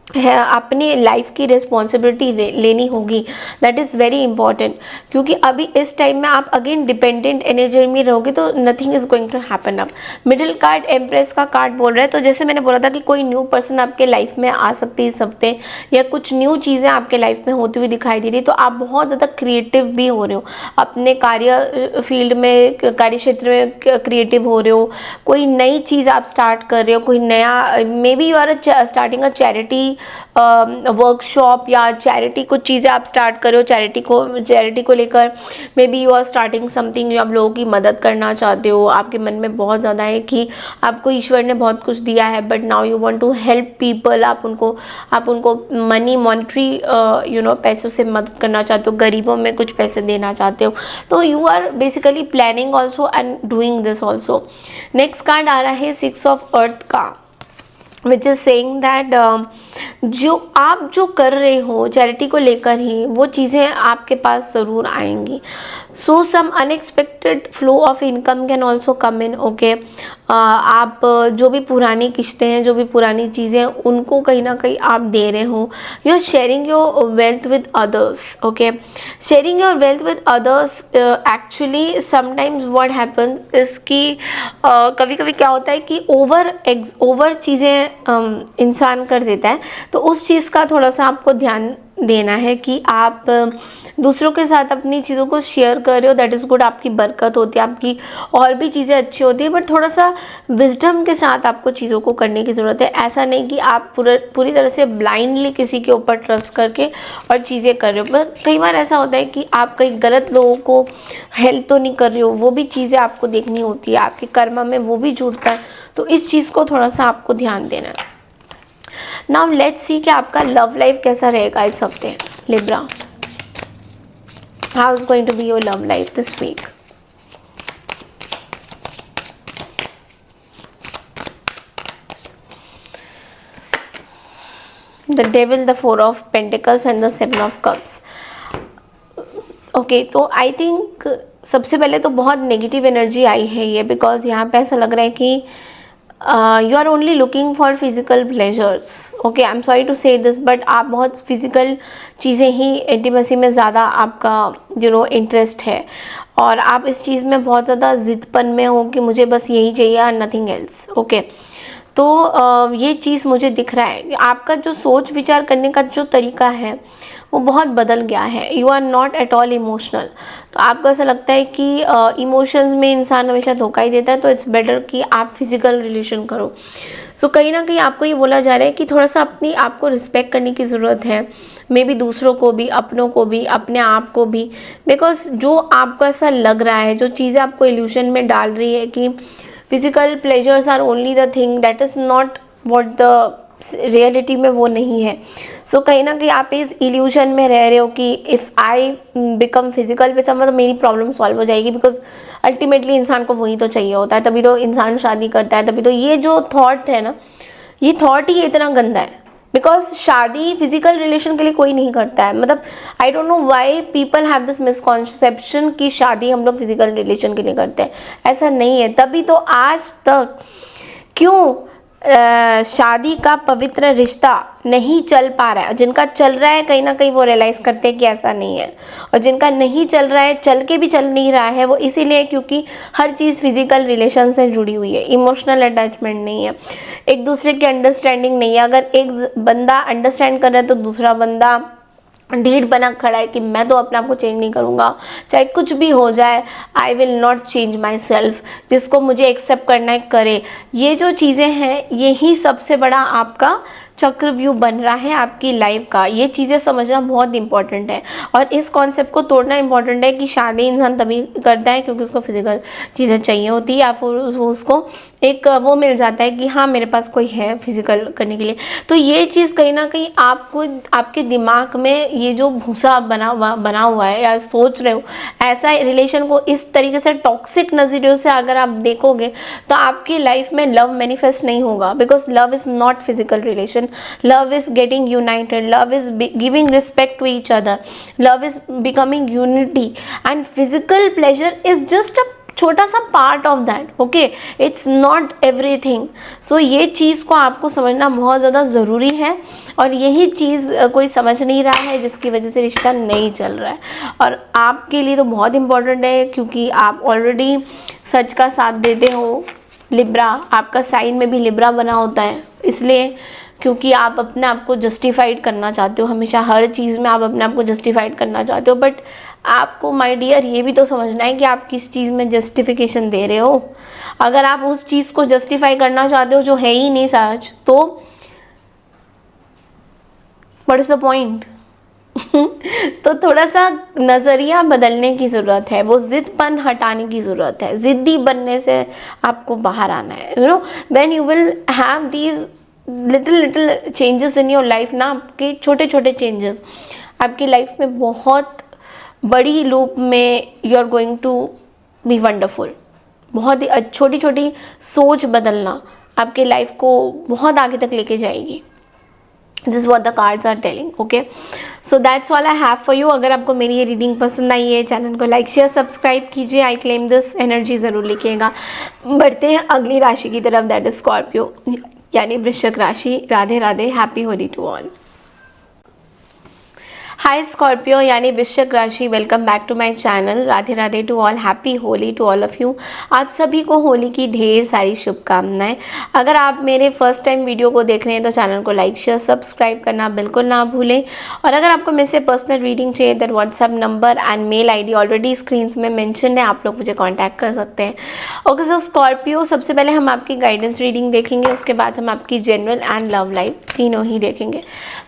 अपनी लाइफ की रिस्पॉन्सिबिलिटी लेनी होगी। दैट इज़ वेरी इंपॉर्टेंट, क्योंकि अभी इस टाइम में आप अगेन डिपेंडेंट एनर्जी में रहोगे तो nothing is going to happen. अब मिडिल कार्ड एम्प्रेस का कार्ड बोल रहा है, तो जैसे मैंने बोला था कि कोई न्यू पर्सन आपके लाइफ में आ सकती है इस हफ्ते, या कुछ न्यू चीज़ें आपके लाइफ में होती हुई दिखाई दे रही। तो आप बहुत ज़्यादा क्रिएटिव भी हो रहे हो, अपने कार्य फील्ड में, कार्य क्षेत्र में क्रिएटिव हो रहे हो। कोई नई चीज़ आप स्टार्ट कर रहे हो, कोई नया, maybe you are starting a charity workshop या चैरिटी, कुछ चीज़ें आप स्टार्ट करो चैरिटी को लेकर। Maybe you are starting something, आप लोगों की मदद करना चाहते हो। आपके मन में बहुत ज़्यादा है कि आपको ईश्वर ने बहुत कुछ दिया है, but now you want to help people. आप उनको मनी, मॉनेटरी पैसों से मदद करना चाहते हो, गरीबों में कुछ पैसे देना चाहते हो। तो you are basically planning also and doing this also. Next card आ रहा है 6 ऑफ अर्थ का, विच इज़ सेइंग दैट जो आप कर रहे हो चैरिटी को लेकर ही, वो चीज़ें आपके पास ज़रूर आएंगी। So some unexpected flow of income can also come in. Okay, आप जो भी पुरानी किस्तें हैं, जो भी पुरानी चीज़ें, उनको कहीं ना कहीं आप दे रहे हो। You are sharing your wealth with others. Okay, sharing your wealth with others, actually sometimes what happens is कि कभी कभी क्या होता है कि ओवर चीज़ें इंसान कर देता है। तो उस चीज़ का थोड़ा सा आपको ध्यान देना है कि आप दूसरों के साथ अपनी चीज़ों को शेयर कर रहे हो, दैट इज़ गुड। आपकी बरकत होती है, आपकी और भी चीज़ें अच्छी होती है, बट थोड़ा सा विजडम के साथ आपको चीज़ों को करने की ज़रूरत है। ऐसा नहीं कि आप पूरी तरह से ब्लाइंडली किसी के ऊपर ट्रस्ट करके और चीज़ें कर रहे हो। बट कई बार ऐसा होता है कि आप कई गलत लोगों को हेल्प तो नहीं कर रहे हो, वो भी चीज़ें आपको देखनी होती है, आपके कर्म में वो भी जुड़ता है। तो इस चीज़ को थोड़ा सा आपको ध्यान देना है। नाउ लेट्स सी कि आपका लव लाइफ कैसा रहेगा इस हफ्ते। Libra, how is going to be your love life this week? The devil, the 4 of pentacles and the 7 of cups. Okay, तो आई थिंक सबसे पहले तो बहुत नेगेटिव एनर्जी आई है ये, बिकॉज यहाँ पे ऐसा लग रहा है कि you are only looking for physical pleasures. Okay, I am sorry to say this, but आप बहुत फिजिकल चीज़ें ही, इंटीमेसी में ज़्यादा आपका इंटरेस्ट है, और आप इस चीज़ में बहुत ज़्यादा ज़िदपन में हो कि मुझे बस यही चाहिए, नथिंग एल्स। ओके, तो ये चीज़ मुझे दिख रहा है। आपका जो सोच विचार करने का जो तरीका है वो बहुत बदल गया है। You are not at all emotional. तो आपको ऐसा लगता है कि इमोशंस में इंसान हमेशा धोखा ही देता है, तो इट्स बेटर कि आप फिजिकल रिलेशन करो। सो कहीं ना कहीं आपको ये बोला जा रहा है कि थोड़ा सा अपनी आपको रिस्पेक्ट करने की ज़रूरत है, मे बी दूसरों को भी, अपनों को भी, अपने आप को भी। बिकॉज जो आपको ऐसा लग रहा है, जो चीज़ें आपको इल्यूशन में डाल रही है कि physical pleasures are only the thing, that is not what the reality में वो नहीं है। सो कहीं ना कहीं आप इस इल्यूशन में रह रहे हो कि if I become physical with someone तो मेरी प्रॉब्लम सॉल्व हो जाएगी, बिकॉज अल्टीमेटली इंसान को वही तो चाहिए होता है, तभी तो इंसान शादी करता है, तभी तो ये जो थॉट है ना, ये थॉट ही इतना गंदा है। बिकॉज शादी फिजिकल रिलेशन के लिए कोई नहीं करता है। मतलब आई don't know why people have this misconception कि शादी हम लोग फिजिकल रिलेशन के लिए करते हैं। ऐसा नहीं है। तभी तो आज तक क्यों शादी का पवित्र रिश्ता नहीं चल पा रहा है। जिनका चल रहा है कहीं ना कहीं वो रियलाइज़ करते हैं कि ऐसा नहीं है, और जिनका नहीं चल रहा है, चल के भी चल नहीं रहा है, वो इसीलिए क्योंकि हर चीज़ फिजिकल रिलेशन से जुड़ी हुई है, इमोशनल अटैचमेंट नहीं है, एक दूसरे की अंडरस्टैंडिंग नहीं है। अगर एक बंदा अंडरस्टैंड कर रहा है तो दूसरा बंदा ढीठ बना खड़ा है कि मैं तो अपने आप को चेंज नहीं करूँगा, चाहे कुछ भी हो जाए, I will not change my self. जिसको मुझे एक्सेप्ट करना है करे। ये जो चीज़ें हैं, यही सबसे बड़ा आपका चक्रव्यूह बन रहा है आपकी लाइफ का। ये चीज़ें समझना बहुत इंपॉर्टेंट है और इस कॉन्सेप्ट को तोड़ना इंपॉर्टेंट है कि शादी इंसान तभी करता है क्योंकि उसको फिजिकल चीज़ें चाहिए होती है या फिर उसको एक वो मिल जाता है कि हाँ मेरे पास कोई है फिजिकल करने के लिए। तो ये चीज़ कहीं ना कहीं आपको आपके दिमाग में ये जो भूसा बना हुआ है या सोच रहे हो, ऐसा रिलेशन को इस तरीके से टॉक्सिक नज़रियों से अगर आप देखोगे तो आपकी लाइफ में लव मैनिफेस्ट नहीं होगा। Because love is not physical relation, love is getting united, love is giving respect to each other, love is becoming unity and physical pleasure is just a छोटा सा part of that. Okay, it's not everything. So ये चीज़ को आपको समझना बहुत ज़्यादा ज़रूरी है और यही चीज़ कोई समझ नहीं रहा है जिसकी वजह से रिश्ता नहीं चल रहा है। और आपके लिए तो बहुत इम्पोर्टेंट है क्योंकि आप ऑलरेडी सच का साथ देते हो। लिब्रा, आपका साइन में भी लिब्रा बना होता है, इसलिए क्योंकि आप अपने आप को जस्टिफाइड करना चाहते हो, हमेशा हर चीज़ में आप अपने आप को जस्टिफाइड करना चाहते हो। बट आपको माय डियर ये भी तो समझना है कि आप किस चीज़ में जस्टिफिकेशन दे रहे हो। अगर आप उस चीज़ को जस्टिफाई करना चाहते हो जो है ही नहीं सच, तो व्हाट इज द पॉइंट? तो थोड़ा सा नज़रिया बदलने की ज़रूरत है, वो ज़िद्दपन हटाने की ज़रूरत है, ज़िद्दी बनने से आपको बाहर आना है। You know when you will have these little changes in your life ना, आपके छोटे छोटे चेंजेस आपकी लाइफ में बहुत बड़ी लूप में you are going to be wonderful. बहुत ही छोटी छोटी सोच बदलना आपके लाइफ को बहुत आगे तक लेके जाएगी। This is what the cards are telling. Okay, so that's all I have for you. अगर आपको मेरी ये रीडिंग पसंद आई है, चैनल को लाइक शेयर सब्सक्राइब कीजिए। आई क्लेम दिस एनर्जी ज़रूर लिखिएगा। बढ़ते हैं अगली राशि की तरफ, दैट इज स्कॉर्पियो यानी वृश्चिक राशि। Radhe Radhe, happy Holi to all. Hi Scorpio यानी वृश्चिक राशि, welcome back to my channel. Radhe Radhe to all, happy Holi to all of you. आप सभी को होली की ढेर सारी शुभकामनाएं। अगर आप मेरे फर्स्ट टाइम वीडियो को देख रहे हैं तो चैनल को लाइक शेयर सब्सक्राइब करना बिल्कुल ना भूलें। और अगर आपको मेरे से पर्सनल रीडिंग चाहिए तो WhatsApp number and mail ID already screen में मेंशन है, आप लोग मुझे कॉन्टैक्ट कर सकते हैं। ओके, सो स्कॉर्पियो, सबसे पहले हम आपकी गाइडेंस रीडिंग देखेंगे, उसके बाद हम आपकी जनरल एंड लव लाइफ तीनों ही देखेंगे।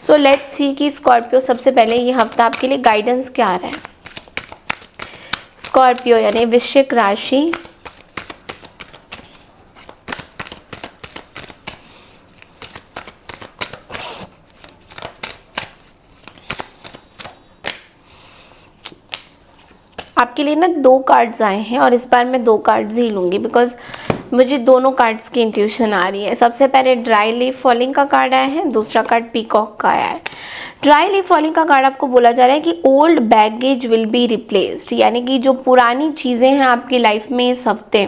सो लेट्स सी कि स्कॉर्पियो सबसे पहले ये हफ्ता आपके लिए गाइडेंस क्या आ रहा है। स्कॉर्पियो यानी वृश्चिक राशि, आपके लिए ना 2 कार्ड्स आए हैं और इस बार मैं 2 कार्ड्स ही लूँगी बिकॉज मुझे दोनों कार्ड्स की इंट्यूशन आ रही है। सबसे पहले ड्राई लीफ फॉलिंग का कार्ड आया है, दूसरा कार्ड पीकॉक का आया है। ड्राई लीफ फॉलिंग का कार्ड आपको बोला जा रहा है कि old baggage will be replaced, यानी कि जो पुरानी चीज़ें हैं आपकी लाइफ में इस हफ्ते,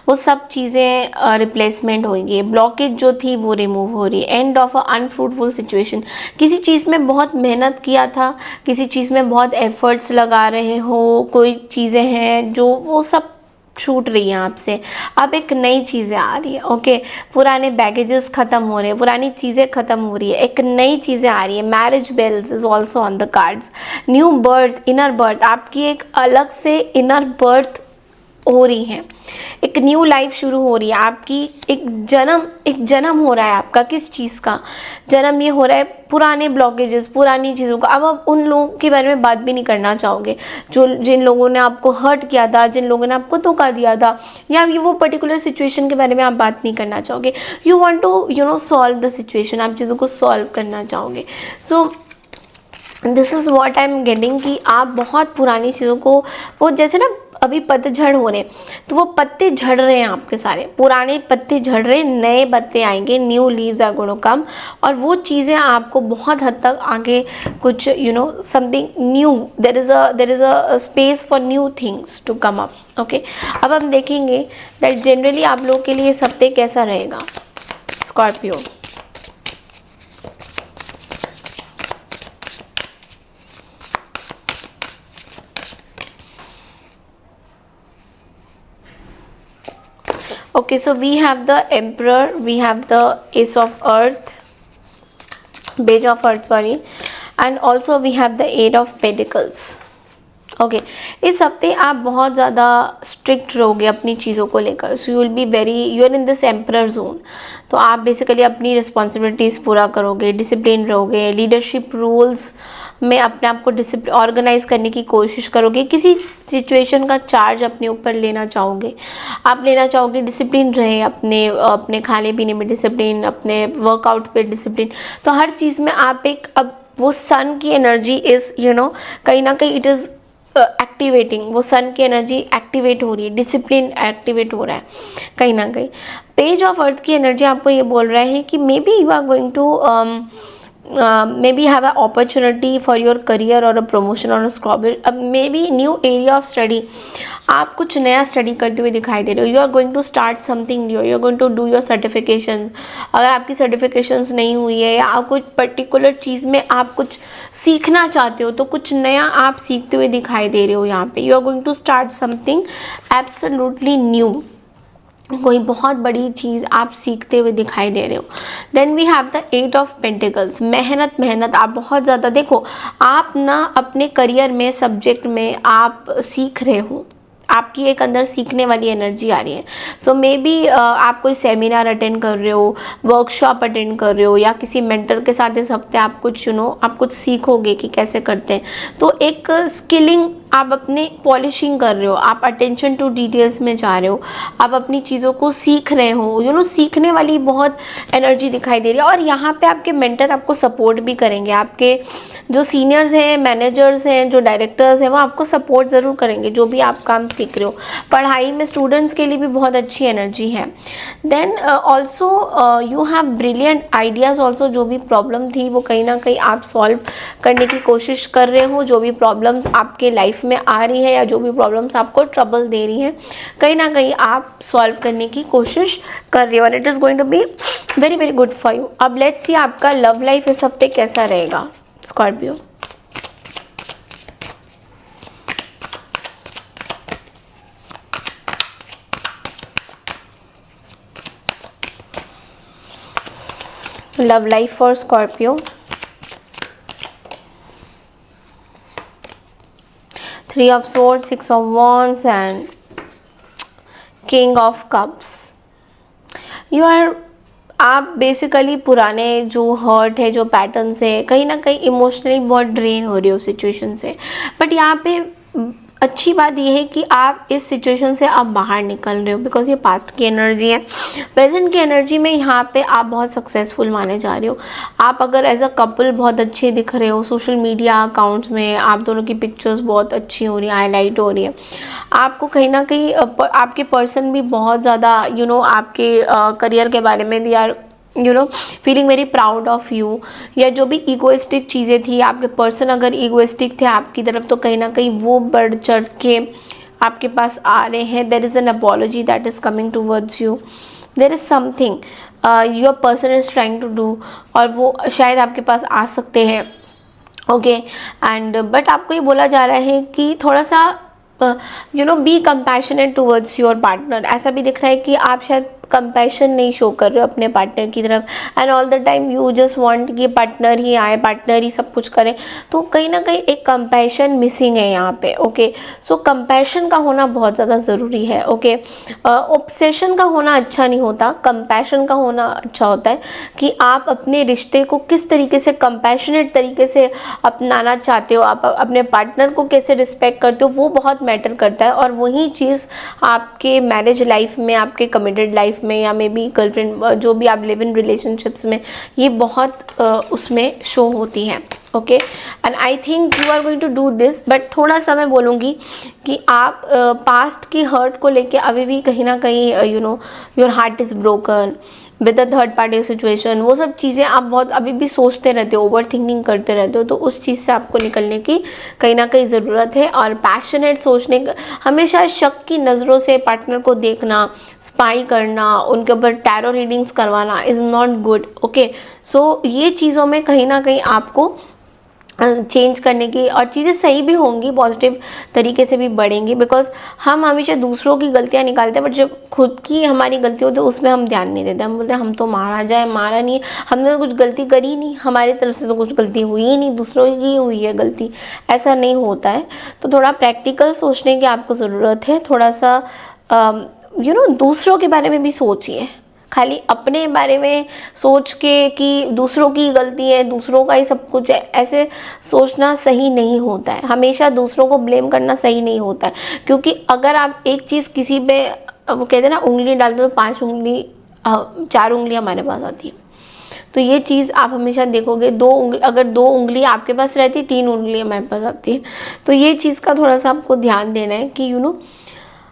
वो सब चीज़ें रिप्लेसमेंट होगी। ब्लॉकेज जो थी वो रिमूव हो रही है। End of a unfruitful situation, किसी चीज़ में बहुत मेहनत किया था, किसी चीज़ में बहुत एफर्ट्स लगा रहे हो, कोई चीज़ें हैं जो वो सब छूट रही हैं आपसे, अब एक नई चीज़ें आ रही है। ओके, पुराने बैगेजेस ख़त्म हो रहे हैं, पुरानी चीज़ें ख़त्म हो रही है, एक नई चीज़ें आ रही है। Marriage bells is also on the cards. New birth, inner birth, आपकी एक अलग से इनर बर्थ हो रही है, एक न्यू लाइफ शुरू हो रही है आपकी। एक जन्म हो रहा है आपका। किस चीज़ का जन्म? ये हो रहा है पुराने ब्लॉकेजेस, पुरानी चीज़ों का। अब आप उन लोगों के बारे में बात भी नहीं करना चाहोगे जिन लोगों ने आपको हर्ट किया था, जिन लोगों ने आपको धोखा दिया था, या ये वो पर्टिकुलर सिचुएशन के बारे में आप बात नहीं करना चाहोगे। You want to solve the situation, आप चीज़ों को सॉल्व करना चाहोगे। So this is what I am getting कि आप बहुत पुरानी चीज़ों को, वो जैसे ना अभी पतझड़ हो रहे हैं तो वो पत्ते झड़ रहे हैं आपके, सारे पुराने पत्ते झड़ रहे, नए पत्ते आएंगे, new leaves are going to come. और वो चीज़ें आपको बहुत हद तक आगे कुछ something new, there is a space for new things to come up. Okay, अब हम देखेंगे दैट जनरली आप लोग के लिए हफ्ते कैसा रहेगा Scorpio. Okay, so we have the Emperor, we have the Ace of Earth, Page of Earth, sorry, and also we have the Eight of Pentacles. Okay इस हफ्ते आप बहुत ज़्यादा स्ट्रिक्ट रहोगे अपनी चीज़ों को लेकर, so you will be very, you are in this emperor zone. तो आप बेसिकली अपनी रिस्पॉन्सिबिलिटीज़ पूरा करोगे, डिसिप्लिन रहोगे, लीडरशिप रूल्स में अपने आप को डिसिप्लिन ऑर्गेनाइज करने की कोशिश करोगे, किसी सिचुएशन का चार्ज अपने ऊपर लेना चाहोगे, आप लेना चाहोगे, डिसिप्लिन रहे अपने अपने खाने पीने में डिसिप्लिन, अपने वर्कआउट पे डिसिप्लिन। तो हर चीज़ में आप एक, अब वो सन की एनर्जी इज़ कहीं ना कहीं इट इज़ एक्टिवेटिंग, वो सन की एनर्जी एक्टिवेट हो रही है, डिसिप्लिन एक्टिवेट हो रहा है कहीं ना कहीं। पेज ऑफ अर्थ की एनर्जी आपको ये बोल रहा है कि maybe you are going to maybe have an opportunity for your career or a promotion or a scholarship, maybe new area of study, आप कुछ नया स्टडी करते हुए दिखाई दे रहे हो। You are going to start something new, you are going to do your certification. अगर आपकी सर्टिफिकेशंस नहीं हुई है या आप कुछ पर्टिकुलर चीज़ में आप कुछ सीखना चाहते हो, तो कुछ नया आप सीखते हुए दिखाई दे रहे हो यहाँ पे। You are going to start something absolutely new, कोई बहुत बड़ी चीज़ आप सीखते हुए दिखाई दे रहे हो। Then we have the 8 of pentacles, मेहनत आप बहुत ज़्यादा, देखो आप ना अपने करियर में सब्जेक्ट में आप सीख रहे हो, आपकी एक अंदर सीखने वाली एनर्जी आ रही है। सो मे बी आप कोई सेमिनार अटेंड कर रहे हो, वर्कशॉप अटेंड कर रहे हो, या किसी मेंटर के साथ इस हफ्ते आप कुछ आप कुछ सीखोगे कि कैसे करते हैं। तो एक स्किलिंग आप अपने पॉलिशिंग कर रहे हो, आप अटेंशन टू डिटेल्स में जा रहे हो, आप अपनी चीज़ों को सीख रहे हो, सीखने वाली बहुत एनर्जी दिखाई दे रही है। और यहाँ पे आपके मेंटर आपको सपोर्ट भी करेंगे, आपके जो सीनियर्स हैं, मैनेजर्स हैं, जो डायरेक्टर्स हैं, वो आपको सपोर्ट ज़रूर करेंगे जो भी आप काम सीख रहे हो। पढ़ाई में स्टूडेंट्स के लिए भी बहुत अच्छी एनर्जी है। Then also you have brilliant ideas also, जो भी प्रॉब्लम थी वो कहीं ना कहीं आप सॉल्व करने की कोशिश कर रहे हो। जो भी प्रॉब्लम्स आपके लाइफ में आ रही है या जो भी प्रॉब्लम्स आपको ट्रबल दे रही हैं, कहीं ना कहीं आप सॉल्व करने की कोशिश कर रहे हो, और it is going to be very very good for you. अब लेट्स सी आपका लव लाइफ इस हफ्ते कैसा रहेगा Scorpio. Love life for Scorpio, 3 of swords, 6 of wands and king of cups. You are, आप बेसिकली पुराने जो हर्ट है, जो पैटर्न्स है, कहीं ना कहीं इमोशनली बहुत ड्रेन हो रही हो सिचुएशन से। बट यहाँ पे अच्छी बात यह है कि आप इस सिचुएशन से आप बाहर निकल रहे हो, बिकॉज ये पास्ट की एनर्जी है। प्रेजेंट की एनर्जी में यहाँ पे आप बहुत सक्सेसफुल माने जा रहे हो। आप अगर एज अ कपल बहुत अच्छे दिख रहे हो, सोशल मीडिया अकाउंट्स में आप दोनों की पिक्चर्स बहुत अच्छी हो रही है, हाईलाइट हो रही है। आपको कहीं ना कहीं आपके पर्सन भी बहुत ज़्यादा आपके करियर के बारे में they are feeling very proud of you. या जो भी ईगोइस्टिक चीज़ें थी, आपके पर्सन अगर ईगोइस्टिक थे आपकी तरफ, तो कहीं ना कहीं वो बढ़ चढ़ के आपके पास आ रहे हैं। There is an apology that is coming towards you, there is something your person is trying to do, और वो शायद आपके पास आ सकते हैं। ओके एंड बट आपको ये बोला जा रहा है कि थोड़ा सा B compassionate towards your partner. ऐसा भी दिख रहा है कि आप शायद कंपैशन नहीं शो कर रहे हो अपने पार्टनर की तरफ, and all the time you just want कि पार्टनर ही आए, पार्टनर ही सब कुछ करे। तो कहीं ना कहीं एक कंपैशन मिसिंग है यहाँ पे। ओके सो कंपैशन का होना बहुत ज़्यादा ज़रूरी है। ओके ऑब्सेशन का होना अच्छा नहीं होता, कंपैशन का होना अच्छा होता है कि आप अपने रिश्ते को किस तरीके से कंपैशनेट तरीके से अपनाना चाहते हो, आप अपने पार्टनर को कैसे रिस्पेक्ट करते हो, वो बहुत मैटर करता है। और वही चीज़ आपके मैरिज लाइफ में, आपके कमिटेड लाइफ में, या मे बी गर्लफ्रेंड जो भी आप लिव इन रिलेशनशिप्स में, ये बहुत उसमें शो होती हैं। Okay and I think you are going to do this, but थोड़ा सा मैं बोलूँगी कि आप पास्ट की हर्ट को लेके अभी भी कहीं ना कहीं your heart is broken with a third party situation, वो सब चीज़ें आप बहुत अभी भी सोचते रहते हो, ओवर थिंकिंग करते रहते हो। तो उस चीज़ से आपको निकलने की कहीं ना कहीं ज़रूरत है। और पैशनेट सोचने, हमेशा शक की नज़रों से पार्टनर को देखना, स्पाई करना, उनके ऊपर टैरो रीडिंग्स करवाना is not good. Okay so ये चीज़ों में कहीं ना कहीं आपको चेंज करने की, और चीज़ें सही भी होंगी, पॉजिटिव तरीके से भी बढ़ेंगी। बिकॉज हम हमेशा दूसरों की गलतियां निकालते हैं, बट जब खुद की हमारी गलती होती है उसमें हम ध्यान नहीं देते। हम बोलते हैं हम तो मारा जाए, मारा नहीं, हमने तो कुछ गलती करी नहीं, हमारी तरफ से तो कुछ गलती हुई ही नहीं, दूसरों की हुई है गलती। ऐसा नहीं होता है। तो थोड़ा प्रैक्टिकल सोचने की आपको ज़रूरत है। थोड़ा सा दूसरों के बारे में भी सोचिए। खाली अपने बारे में सोच के कि दूसरों की गलती है, दूसरों का ही सब कुछ है, ऐसे सोचना सही नहीं होता है। हमेशा दूसरों को ब्लेम करना सही नहीं होता है। क्योंकि अगर आप एक चीज़ किसी पे, वो कहते हैं ना, उंगली डालते तो 4 उंगली हमारे पास आती है। तो ये चीज़ आप हमेशा देखोगे, अगर 2 उंगली आपके पास रहती, 3 उंगली हमारे पास आती है। तो ये चीज़ का थोड़ा सा आपको ध्यान देना है कि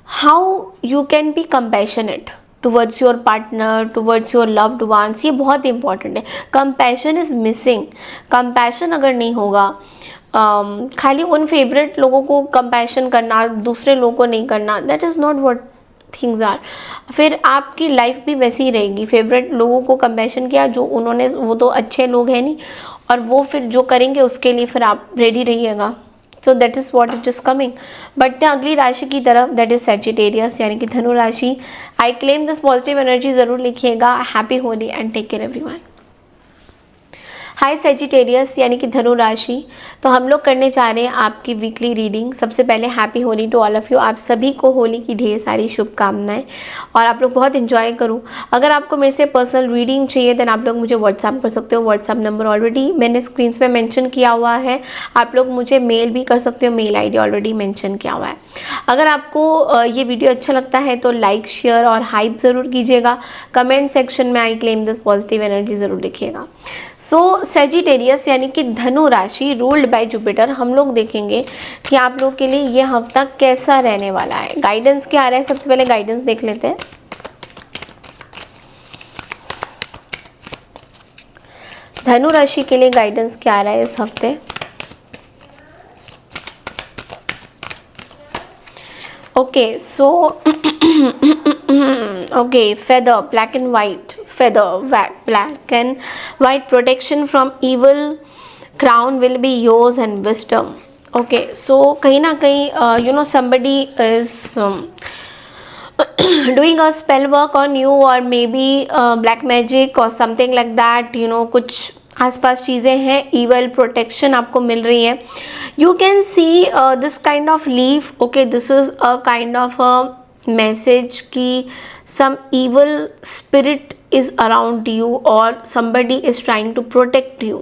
how you can be compassionate towards your partner, towards your loved once. ये बहुत इंपॉर्टेंट है। Compassion is missing. कंपैशन अगर नहीं होगा, खाली उन फेवरेट लोगों को कंपैशन करना, दूसरे लोगों को नहीं करना, that is not what things are. फिर आपकी लाइफ भी वैसी ही रहेगी। फेवरेट लोगों को कंपैशन किया, जो उन्होंने, वो तो अच्छे लोग हैं नहीं, और वो फिर जो करेंगे उसके लिए फिर आप रेडी रहिएगा। So that is what it is coming. बढ़ते हैं अगली राशि की तरफ, दैट इज़ सैजिटेरियस यानी कि धनु राशि। I claim this positive energy ज़रूर लिखिएगा। Happy Holi and take care everyone. Hi Sagittarius यानी कि धनु राशि। तो हम लोग करने जा रहे हैं आपकी वीकली रीडिंग। सबसे पहले happy Holi to all of you. आप सभी को होली की ढेर सारी शुभकामनाएं, और आप लोग बहुत इन्जॉय करो। अगर आपको मेरे से पर्सनल रीडिंग चाहिए देन आप लोग मुझे व्हाट्सअप कर सकते हो। व्हाट्सअप नंबर ऑलरेडी मैंने स्क्रीन पे मेंशन किया हुआ है। आप लोग मुझे मेल भी कर सकते हो, मेल ID ऑलरेडी मेंशन किया हुआ है। अगर आपको ये वीडियो अच्छा लगता है तो लाइक, शेयर और हाइप ज़रूर कीजिएगा। कमेंट सेक्शन में आई क्लेम दिस पॉजिटिव एनर्जी ज़रूर लिखिएगा। सो सैजिटेरियस यानी कि धनु राशि रूल्ड बाय जुपिटर, हम लोग देखेंगे कि आप लोग के लिए ये हफ्ता कैसा रहने वाला है। गाइडेंस क्या आ रहा है, सबसे पहले गाइडेंस देख लेते हैं। धनु राशि के लिए गाइडेंस क्या आ रहा है इस हफ्ते। Okay, so okay, feather, black and white, feather, black and white, protection from evil, crown will be yours and wisdom. Okay, so कहीं ना कहीं somebody is doing a spell work on you, or maybe black magic or something like that. कुछ आसपास चीज़ें हैं, evil protection आपको मिल रही है। You can see this kind of leaf. Okay, this is a kind of a message कि some evil spirit is around you or somebody is trying to protect you.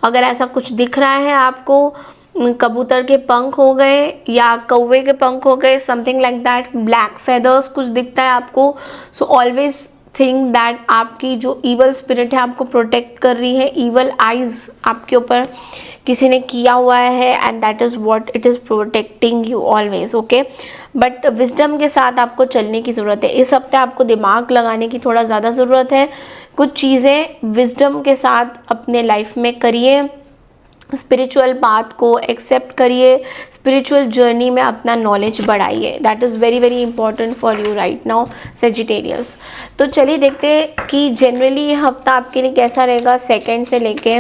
अगर ऐसा कुछ दिख रहा है आपको, कबूतर के पंख हो गए या कौवे के पंख हो गए, something like that, black feathers कुछ दिखता है आपको, सो ऑलवेज थिंक दैट आपकी जो ईवल स्पिरिट है आपको प्रोटेक्ट कर रही है। ईवल आइज आपके ऊपर किसी ने किया हुआ है, and that is what it is protecting you always. Okay, but wisdom के साथ आपको चलने की ज़रूरत है। इस हफ्ते आपको दिमाग लगाने की थोड़ा ज़्यादा ज़रूरत है। कुछ चीज़ें विजडम के साथ अपने लाइफ में करिए। स्पिरिचुअल बात को एक्सेप्ट करिए, स्पिरिचुअल जर्नी में अपना नॉलेज बढ़ाइए। That is very very important for you right now Sagittarius. तो चलिए देखते हैं कि जनरली ये हफ्ता आपके लिए कैसा रहेगा। 2 से लेके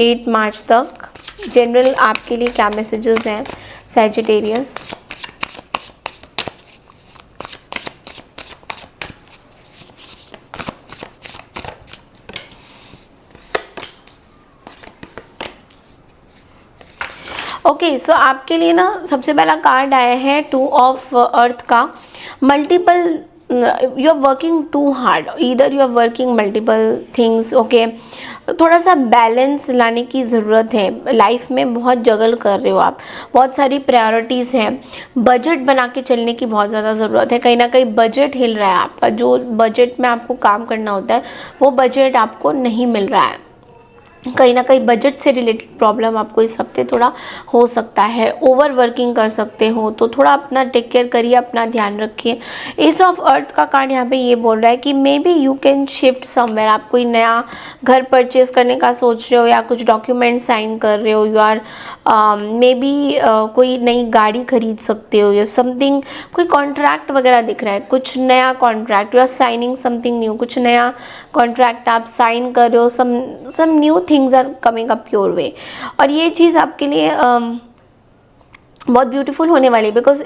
8 मार्च तक जनरल आपके लिए क्या मैसेजेस हैं सैजिटेरियस। ओके, सो आपके लिए ना सबसे पहला कार्ड आया है 2 ऑफ अर्थ का। Multiple, you are working too hard, either you are working multiple things. Okay, थोड़ा सा बैलेंस लाने की ज़रूरत है। लाइफ में बहुत जगल कर रहे हो आप, बहुत सारी प्रायोरिटीज़ हैं। बजट बना के चलने की बहुत ज़्यादा ज़रूरत है। कहीं ना कहीं बजट हिल रहा है आपका, जो बजट में आपको काम करना होता है वो बजट आपको नहीं मिल रहा है। कहीं ना कहीं बजट से रिलेटेड प्रॉब्लम आपको इस हफ्ते थोड़ा हो सकता है। ओवर वर्किंग कर सकते हो, तो थोड़ा अपना टेक केयर करिए, अपना ध्यान रखिए। एस ऑफ अर्थ का कार्ड यहाँ पे ये बोल रहा है कि maybe you can shift somewhere. आप कोई नया घर परचेज करने का सोच रहे हो या कुछ डॉक्यूमेंट साइन कर रहे हो, यू आर मे बी कोई नई गाड़ी खरीद सकते हो या समथिंग, कोई कॉन्ट्रैक्ट वगैरह दिख रहा है, कुछ नया contract, you are signing something new, कुछ नया कॉन्ट्रैक्ट आप साइन कर रहे हो, some new things are coming up your way. और ये चीज़ आपके लिए बहुत ब्यूटीफुल होने वाली है, बिकॉज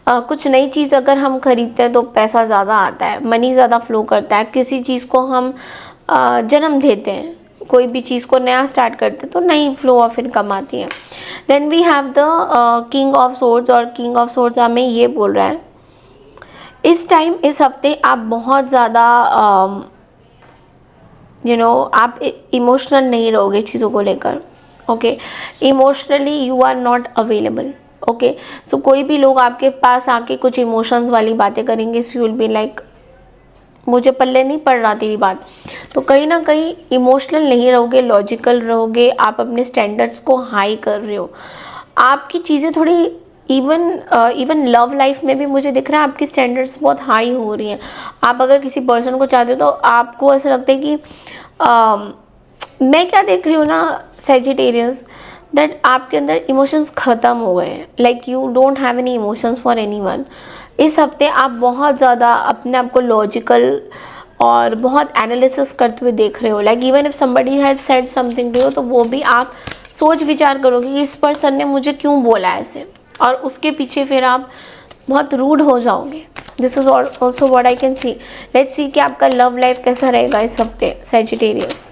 कुछ नई चीज़ अगर हम खरीदते हैं तो पैसा ज़्यादा आता है, मनी ज़्यादा फ्लो करता है। किसी चीज़ को हम जन्म देते हैं, कोई भी चीज़ को नया स्टार्ट करते हैं तो नई फ्लो ऑफ इनकम आती है। Then we have the king of swords, और किंग ऑफ सोर्ड्स हमें ये बोल रहा है इस टाइम, इस हफ्ते आप बहुत ज़्यादा आप इमोशनल नहीं रहोगे चीज़ों को लेकर। Okay, emotionally you are not available. Okay, so कोई भी लोग आपके पास आके कुछ इमोशंस वाली बातें करेंगे, सो यू विल बी लाइक मुझे पल्ले नहीं पड़ रहा तेरी बात। तो कहीं ना कहीं इमोशनल नहीं रहोगे, लॉजिकल रहोगे, आप अपने स्टैंडर्ड्स को हाई कर रहे हो। आपकी चीज़ें थोड़ी इवन लव लाइफ में भी मुझे दिख रहा है आपकी स्टैंडर्ड्स बहुत हाई हो रही हैं। आप अगर किसी पर्सन को चाहते हो तो आपको ऐसा लगता है कि मैं क्या देख रही हूँ ना सेजिटेरियस, दैट आपके अंदर इमोशंस ख़त्म हो गए हैं, like you don't have any emotions for anyone. इस हफ्ते आप बहुत ज़्यादा अपने आप को लॉजिकल और बहुत एनालिसिस करते हुए देख रहे हो। Like even if somebody has said something to you, तो वो भी आप सोच विचार करोगे कि इस पर्सन ने मुझे क्यों बोला ऐसे, और उसके पीछे फिर आप बहुत रूड हो जाओगे। This is also what I can see. Let's see कि आपका लव लाइफ कैसा रहेगा इस हफ्ते Sagittarius.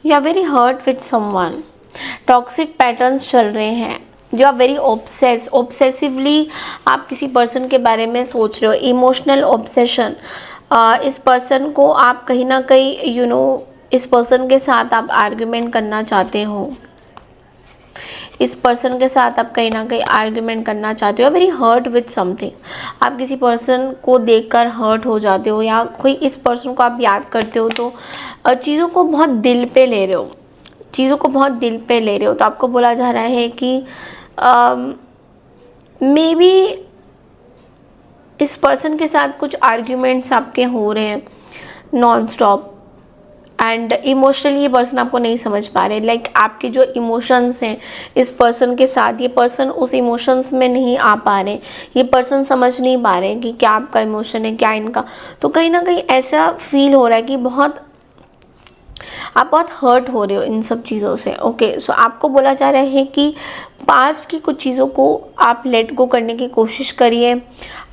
You are very hurt with someone, toxic patterns चल रहे हैं, यू आर वेरी ऑब्सेसिवली आप किसी पर्सन के बारे में सोच रहे हो, इमोशनल ऑब्सेशन। इस पर्सन को आप कहीं ना कहीं इस पर्सन के साथ आप आर्ग्यूमेंट करना चाहते हो, इस पर्सन के साथ आप कहीं ना कहीं आर्ग्यूमेंट करना चाहते हो। वेरी हर्ट विथ समथिंग, आप किसी पर्सन को देखकर हर्ट हो जाते हो, या कोई इस पर्सन को आप याद करते हो तो चीज़ों को बहुत दिल पे ले रहे हो, चीज़ों को बहुत दिल पे ले रहे हो। तो आपको बोला जा रहा है कि मे बी इस पर्सन के साथ कुछ आर्ग्यूमेंट्स आपके हो रहे हैं नॉन स्टॉप, एंड इमोशनली ये पर्सन आपको नहीं समझ पा रहे। लाइक आपके जो इमोशंस हैं इस पर्सन के साथ, ये पर्सन उस इमोशंस में नहीं आ पा रहे, ये पर्सन समझ नहीं पा रहे कि क्या आपका इमोशन है क्या इनका। तो कहीं ना कहीं ऐसा फील हो रहा है कि आप बहुत हर्ट हो रहे हो इन सब चीज़ों से। ओके, सो आपको बोला जा रहा है कि पास्ट की कुछ चीज़ों को आप लेट गो करने की कोशिश करिए।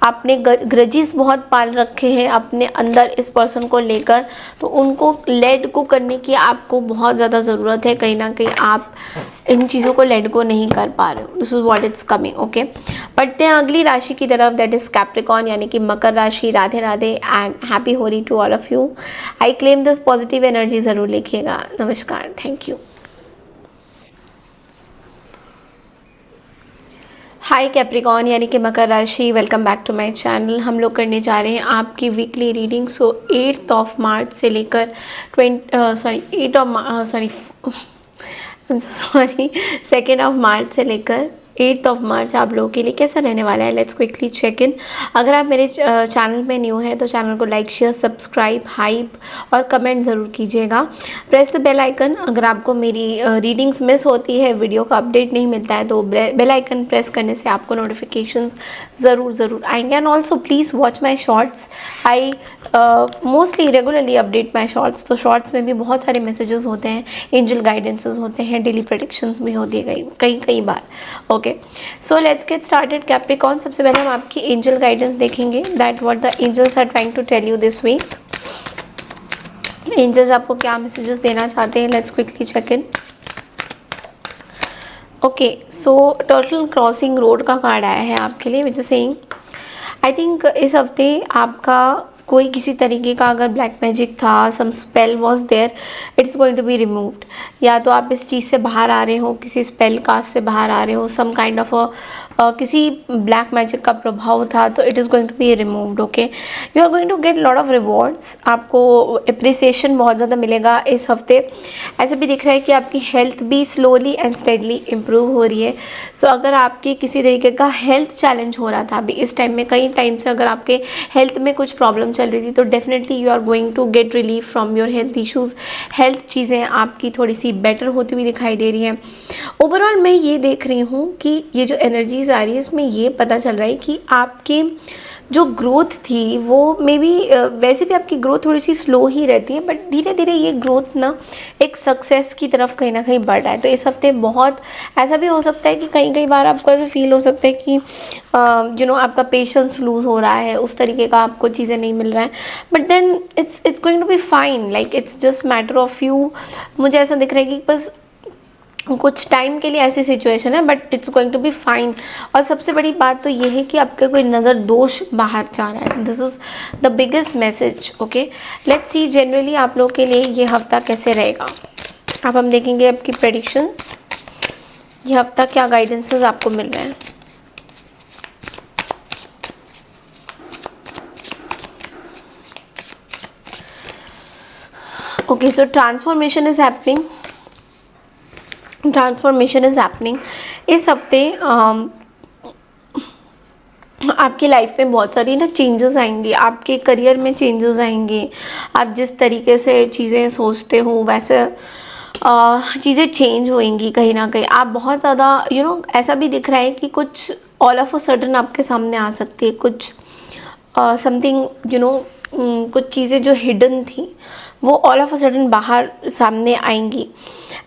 आपने ग्रजेस बहुत पाल रखे हैं अपने अंदर इस पर्सन को लेकर, तो उनको लेट गो करने की आपको बहुत ज़्यादा ज़रूरत है। कहीं ना कहीं आप इन चीज़ों को लेट गो नहीं कर पा रहे हो। This is what it's coming. Okay, बढ़ते हैं अगली राशि की तरफ, दैट इज़ कैप्रिकॉर्न यानी कि मकर राशि। Radhe Radhe and happy Holi to all of you. I claim this positive energy ज़रूर लिखिएगा। नमस्कार, थैंक यू। हाय कैप्रिकॉर्न यानी कि मकर राशि, welcome back to my channel. हम लोग करने जा रहे हैं आपकी वीकली रीडिंग। सो 8 मार्च से लेकर 2 मार्च से लेकर 8 मार्च आप लोगों के लिए कैसा रहने वाला है। Let's quickly check in. अगर आप मेरे चैनल में न्यू है तो चैनल को लाइक शेयर सब्सक्राइब हाइप और कमेंट ज़रूर कीजिएगा। Press the bell icon. अगर आपको मेरी रीडिंग्स मिस होती है, वीडियो का अपडेट नहीं मिलता है, तो बेल आइकन प्रेस करने से आपको नोटिफिकेशंस ज़रूर आएंगे। And also please watch my shorts. I mostly regularly update my shorts. तो शॉर्ट्स में भी बहुत सारे मैसेजेस होते हैं, एंजल गाइडेंसेस होते हैं, डेली प्रेडिक्शंस भी होती है कई बार। Okay, so let's get started Capricorn. सबसे पहले हम आपकी एंजल गाइडेंस देखेंगे, that what the angels are trying to tell you this week. Angels आपको क्या मैसेजेस देना चाहते हैं, let's quickly check in. Okay, so turtle crossing road का कार्ड आया है आपके लिए, which is saying I think इस हफ्ते आपका कोई किसी तरीके का अगर ब्लैक मैजिक था, some spell was there, it is going to be removed. या तो आप इस चीज़ से बाहर आ रहे हो, किसी स्पेल कास्ट से बाहर आ रहे हो, सम काइंड ऑफ किसी ब्लैक मैजिक का प्रभाव था, तो it is going to be removed. Okay, you are going to get lot of rewards. आपको अप्रिसिएशन बहुत ज़्यादा मिलेगा इस हफ्ते। ऐसे भी दिख रहा है कि आपकी हेल्थ भी स्लोली एंड स्टेडली इम्प्रूव हो रही है। सो अगर आपके किसी तरीके का हेल्थ चैलेंज हो रहा था अभी इस टाइम में, कई टाइम से अगर आपके हेल्थ में कुछ प्रॉब्लम चल रही थी, तो definitely you are going to get relief from your health issues. Health चीज़ें आपकी थोड़ी सी बेटर होती हुई दिखाई दे रही हैं। ओवरऑल मैं ये देख रही हूँ कि ये जो एनर्जीज आ रही है इसमें ये पता चल रहा है कि आपकी जो ग्रोथ थी वो मे बी, वैसे भी आपकी ग्रोथ थोड़ी सी स्लो ही रहती है, बट धीरे धीरे ये ग्रोथ ना एक सक्सेस की तरफ कहीं ना कहीं बढ़ रहा है। तो इस हफ्ते बहुत ऐसा भी हो सकता है कि कई कई बार आपको ऐसा फील हो सकता है कि आपका पेशेंस लूज़ हो रहा है, उस तरीके का आपको चीज़ें नहीं मिल रहा है, but then it's going to be fine, like it's just matter of you. मुझे ऐसा दिख रहा है कि बस कुछ टाइम के लिए ऐसी सिचुएशन है, but it's going to be fine. और सबसे बड़ी बात तो ये है कि आपके कोई नज़र दोष बाहर जा रहा है। This is the biggest message. Okay, let's see generally आप लोग के लिए ये हफ्ता कैसे रहेगा। अब हम देखेंगे आपकी प्रेडिक्शंस, ये हफ्ता क्या गाइडेंसेस आपको मिल रहे हैं। Okay, so transformation is happening, transformation is happening. इस हफ्ते आपकी लाइफ में बहुत सारी ना चेंजेस आएंगे, आपके करियर में चेंजेस आएंगे। आप जिस तरीके से चीज़ें सोचते हो वैसे चीज़ें चेंज होएंगी कहीं ना कहीं। आप बहुत ज़्यादा ऐसा भी दिख रहा है कि कुछ ऑल ऑफ अ सडन आपके सामने आ सकती है, कुछ समथिंग कुछ चीज़ें जो हिडन थी वो ऑल ऑफ अ सडन बाहर सामने आएंगी।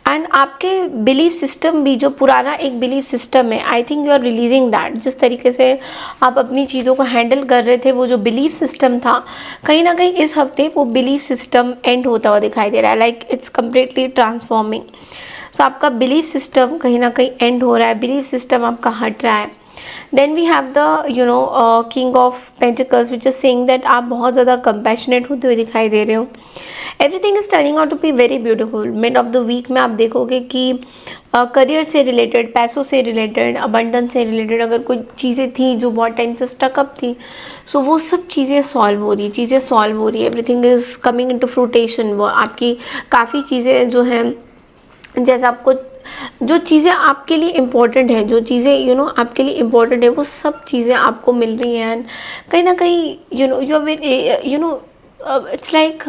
एंड आपके बिलीफ सिस्टम भी, जो पुराना एक बिलीफ सिस्टम है, I think you are releasing that. जिस तरीके से आप अपनी चीज़ों को हैंडल कर रहे थे, वो जो बिलीफ सिस्टम था, कहीं ना कहीं इस हफ्ते वो बिलीफ सिस्टम एंड होता हुआ दिखाई दे रहा है, लाइक इट्स कम्प्लीटली ट्रांसफॉर्मिंग। सो आपका बिलीफ सिस्टम कहीं ना कहीं एंड हो रहा है, बिलीफ सिस्टम आपका हट रहा है। Then we have the king of pentacles which is saying that आप बहुत ज़्यादा कंपैशनेट होते हुए दिखाई दे रहे हो। Everything is turning out to be very beautiful. Mid of the week में आप देखोगे कि करियर से रिलेटेड, पैसों से रिलेटेड, अबंडेंस से रिलेटेड अगर कोई चीज़ें थी जो बहुत टाइम से स्टकअप थी, सो वो सब चीज़ें सॉल्व हो रही, चीज़ें सॉल्व हो रही है। Everything is coming into fruition. वो आपकी काफ़ी चीज़ें जो हैं, जैसे आपको जो चीज़ें आपके लिए इम्पोर्टेंट है, जो चीज़ें आपके लिए इम्पोर्टेंट है, वो सब चीज़ें आपको मिल रही हैं। एंड कहीं ना कहीं इट्स लाइक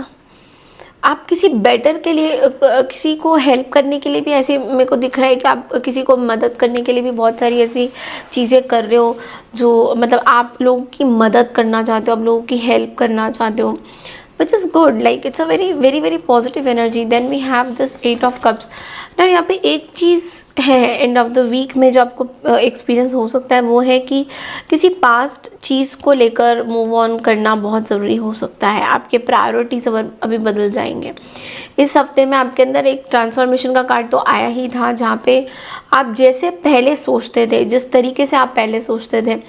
आप किसी बेटर के लिए, किसी को हेल्प करने के लिए भी ऐसे मेरे को दिख रहा है कि आप किसी को मदद करने के लिए भी बहुत सारी ऐसी चीज़ें कर रहे हो, जो मतलब आप लोगों की मदद करना चाहते हो, आप लोगों की हेल्प करना चाहते हो, which is good. Like it's a very very very positive energy. Then we have this 8 of cups. ना यहाँ पे एक चीज़ है एंड ऑफ द वीक में जो आपको एक्सपीरियंस हो सकता है, वो है कि किसी पास्ट चीज़ को लेकर मूव ऑन करना बहुत ज़रूरी हो सकता है। आपके प्रायोरिटीज़ अभी बदल जाएंगे। इस हफ्ते में आपके अंदर एक ट्रांसफॉर्मेशन का कार्ड तो आया ही था, जहाँ पे आप जैसे पहले सोचते थे, जिस तरीके से आप पहले सोचते थे,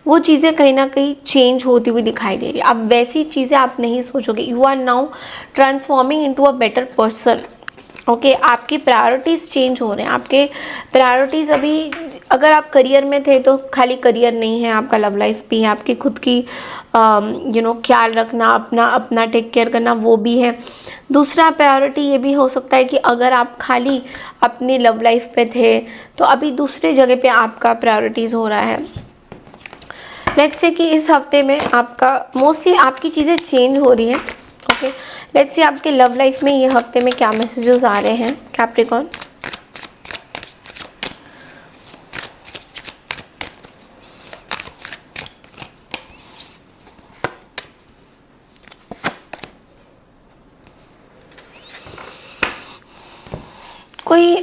वो चीज़ें कहीं ना कहीं चेंज होती हुई दिखाई दे रही है। अब वैसी चीज़ें आप नहीं सोचोगे। You are now transforming into a better person. Okay, आपकी प्रायोरिटीज़ चेंज हो रहे हैं। आपके प्रायोरिटीज़ अभी, अगर आप करियर में थे तो खाली करियर नहीं है, आपका लव लाइफ भी है, आपकी खुद की ख्याल रखना, अपना टेक केयर करना, वो भी है। दूसरा प्रायोरिटी ये भी हो सकता है कि अगर आप खाली अपनी लव लाइफ पे थे तो अभी दूसरे जगह पे आपका प्रायोरिटीज़ हो रहा है। लेट्स से कि इस हफ्ते में आपका मोस्टली आपकी चीज़ें चेंज हो रही हैं। ओके, लेट्स से आपके लव लाइफ में ये हफ्ते में क्या मैसेजेस आ रहे हैं कैप्रिकॉर्न। कोई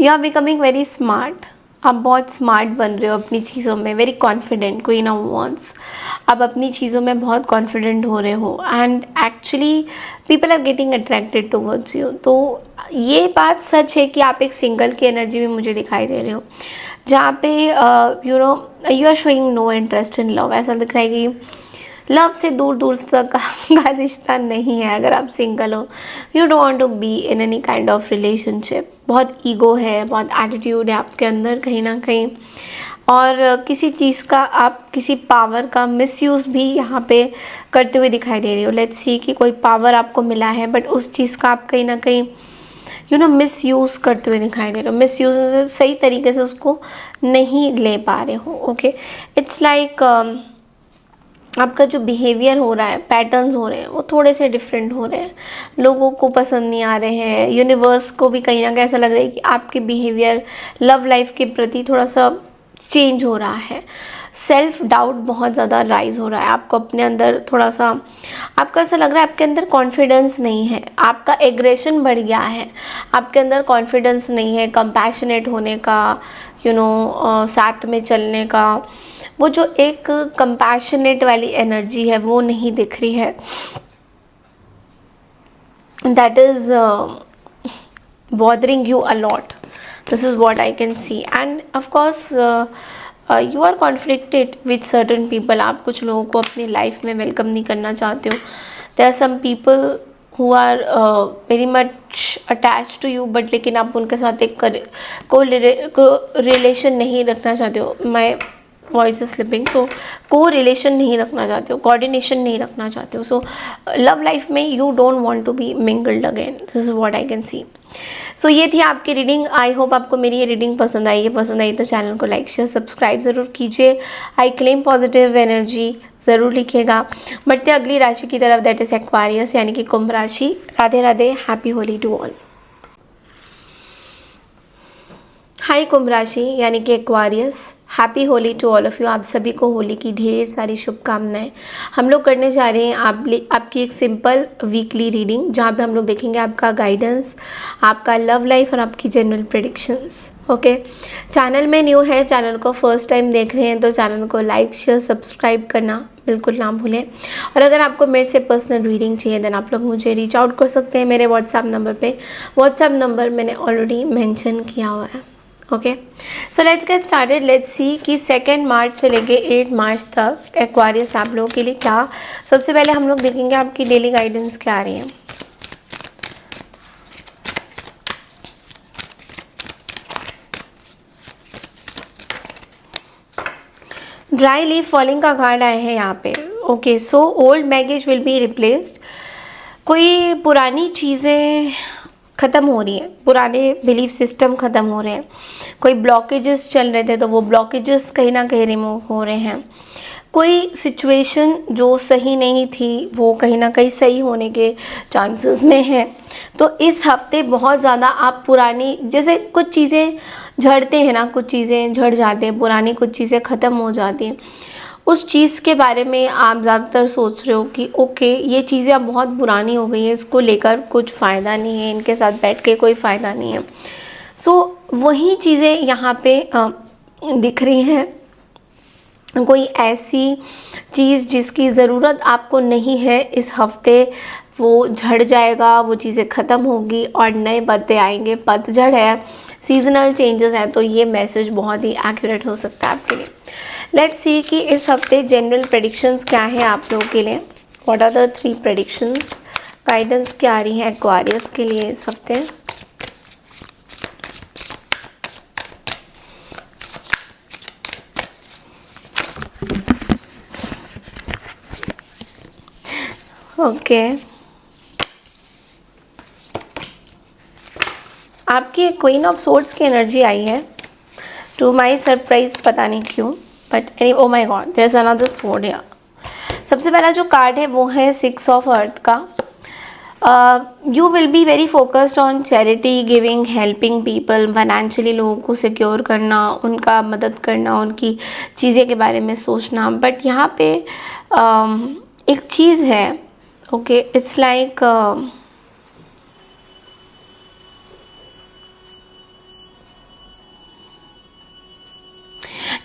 you are becoming very smart. आप बहुत स्मार्ट बन रहे हो अपनी चीज़ों में, वेरी कॉन्फिडेंट। कोई ना वॉन्ट्स, आप अपनी चीज़ों में बहुत कॉन्फिडेंट हो रहे हो and actually people are getting attracted towards you. तो ये बात सच है कि आप एक सिंगल की एनर्जी में मुझे दिखाई दे रहे हो, जहाँ पे you are showing no interest in love. ऐसा दिख रहा है कि लव से दूर दूर तक का रिश्ता नहीं है अगर आप सिंगल हो। You don't want to be in any kind of relationship. बहुत ईगो है, बहुत एटीट्यूड है आपके अंदर कहीं ना कहीं, और किसी चीज़ का, आप किसी पावर का मिसयूज़ भी यहाँ पे करते हुए दिखाई दे रही हो। लेट्स सी कि कोई पावर आपको मिला है बट उस चीज़ का आप कहीं ना कहीं मिसयूज़ करते हुए दिखाई दे रहे हो। मिसयूज़ सही तरीके से उसको नहीं ले पा रहे हो। ओके, इट्स लाइक आपका जो बिहेवियर हो रहा है, पैटर्न्स हो रहे हैं, वो थोड़े से डिफरेंट हो रहे हैं, लोगों को पसंद नहीं आ रहे हैं, यूनिवर्स को भी कहीं ना कहीं ऐसा लग रहा है कि आपके बिहेवियर लव लाइफ के प्रति थोड़ा सा चेंज हो रहा है। सेल्फ डाउट बहुत ज़्यादा राइज हो रहा है, आपको अपने अंदर थोड़ा सा, आपको ऐसा लग रहा है आपके अंदर कॉन्फिडेंस नहीं है, आपका एग्रेशन बढ़ गया है, आपके अंदर कॉन्फिडेंस नहीं है कंपैशनेट होने का, साथ में चलने का, वो जो एक कंपैशनेट वाली एनर्जी है वो नहीं दिख रही है। That is bothering you a lot. This is what I can see. And of course you are conflicted with certain people. आप कुछ लोगों को अपनी लाइफ में वेलकम नहीं करना चाहते हो. There are some people who are very much attached to you, but लेकिन आप उनके साथ एक रिलेशन नहीं रखना चाहते हो. My voice is slipping. So को रिलेशन नहीं रखना चाहते हो, कोऑर्डिनेशन नहीं रखना चाहते हो. सो लव लाइफ में you don't want to be mingled again. This is what I can see. So ये थी आपकी रीडिंग. आई होप आपको मेरी ये रीडिंग पसंद आई है. पसंद आई तो चैनल को लाइक शेयर सब्सक्राइब ज़रूर कीजिए. आई क्लेम पॉजिटिव एनर्जी ज़रूर लिखिएगा. बढ़ते अगली राशि की तरफ, दैट इज़ एक्वारियस यानी कि कुंभ राशि. Radhe Radhe. Happy Holi to all. Hi Kumbh राशि यानी कि Aquarius, happy Holi to all of you. आप सभी को होली की ढेर सारी शुभकामनाएं. हम लोग करने जा रहे हैं आपकी एक सिंपल वीकली रीडिंग, जहाँ पे हम लोग देखेंगे आपका गाइडेंस, आपका लव लाइफ और आपकी जनरल प्रेडिक्शंस. ओके. चैनल में न्यू है, चैनल को फर्स्ट टाइम देख रहे हैं तो चैनल को लाइक शेयर सब्सक्राइब करना बिल्कुल ना भूलें. और अगर आपको मेरे से पर्सनल रीडिंग चाहिए देन आप लोग मुझे रीच आउट कर सकते हैं मेरे व्हाट्सएप नंबर पे. व्हाट्सएप नंबर मैंने ऑलरेडी मेंशन किया हुआ है. Okay. So let's get started. Let's see कि 2 मार्च से लेके 8 मार्च तक एक्वारियस आप लोगों के लिए क्या. सबसे पहले हम लोग देखेंगे आपकी डेली गाइडेंस क्या आ रही है. ड्राई लीफ फॉलिंग का कार्ड आया है यहाँ पे. Okay. So old baggage will be replaced. कोई पुरानी चीज़ें ख़त्म हो रही हैं, पुराने बिलीफ सिस्टम ख़त्म हो रहे हैं. कोई ब्लॉकेजेस चल रहे थे तो वो ब्लॉकेजेस कहीं ना कहीं रिमूव हो रहे हैं. कोई सिचुएशन जो सही नहीं थी वो कहीं ना कहीं सही होने के चांसेस में है. तो इस हफ्ते बहुत ज़्यादा आप पुरानी, जैसे कुछ चीज़ें झड़ते हैं ना, कुछ चीज़ें झड़ जाते हैं, पुरानी कुछ चीज़ें ख़त्म हो जाती हैं. उस चीज़ के बारे में आप ज़्यादातर सोच रहे हो कि ओके ये चीज़ें अब बहुत पुरानी हो गई हैं, इसको लेकर कुछ फ़ायदा नहीं है, इनके साथ बैठ के कोई फ़ायदा नहीं है. सो वही चीज़ें यहाँ पे दिख रही हैं. कोई ऐसी चीज़ जिसकी ज़रूरत आपको नहीं है, इस हफ्ते वो झड़ जाएगा, वो चीज़ें ख़त्म होगी और नए पत्ते आएंगे. पतझड़ है, सीजनल चेंजेस हैं, तो ये मैसेज बहुत ही एक्यूरेट हो सकता है आपके लिए. लेट्स सी कि इस हफ्ते जनरल प्रेडिक्शंस क्या है आप लोगों के लिए. What are the 3 predictions. Guidance क्या आ रही है एक्वारियस के लिए इस हफ्ते. ओके. आपकी क्वीन ऑफ सोर्ड्स की एनर्जी आई है. टू माई सरप्राइज, पता नहीं क्यों, but any, oh my God, there is another sword here. सबसे पहला जो कार्ड है वो है 6 ऑफ अर्थ का. You will be very focused on charity, giving, helping people. Financially लोगों को सिक्योर करना, उनका मदद करना, उनकी चीज़ें के बारे में सोचना. बट यहाँ पे एक चीज़ है. Okay. It's like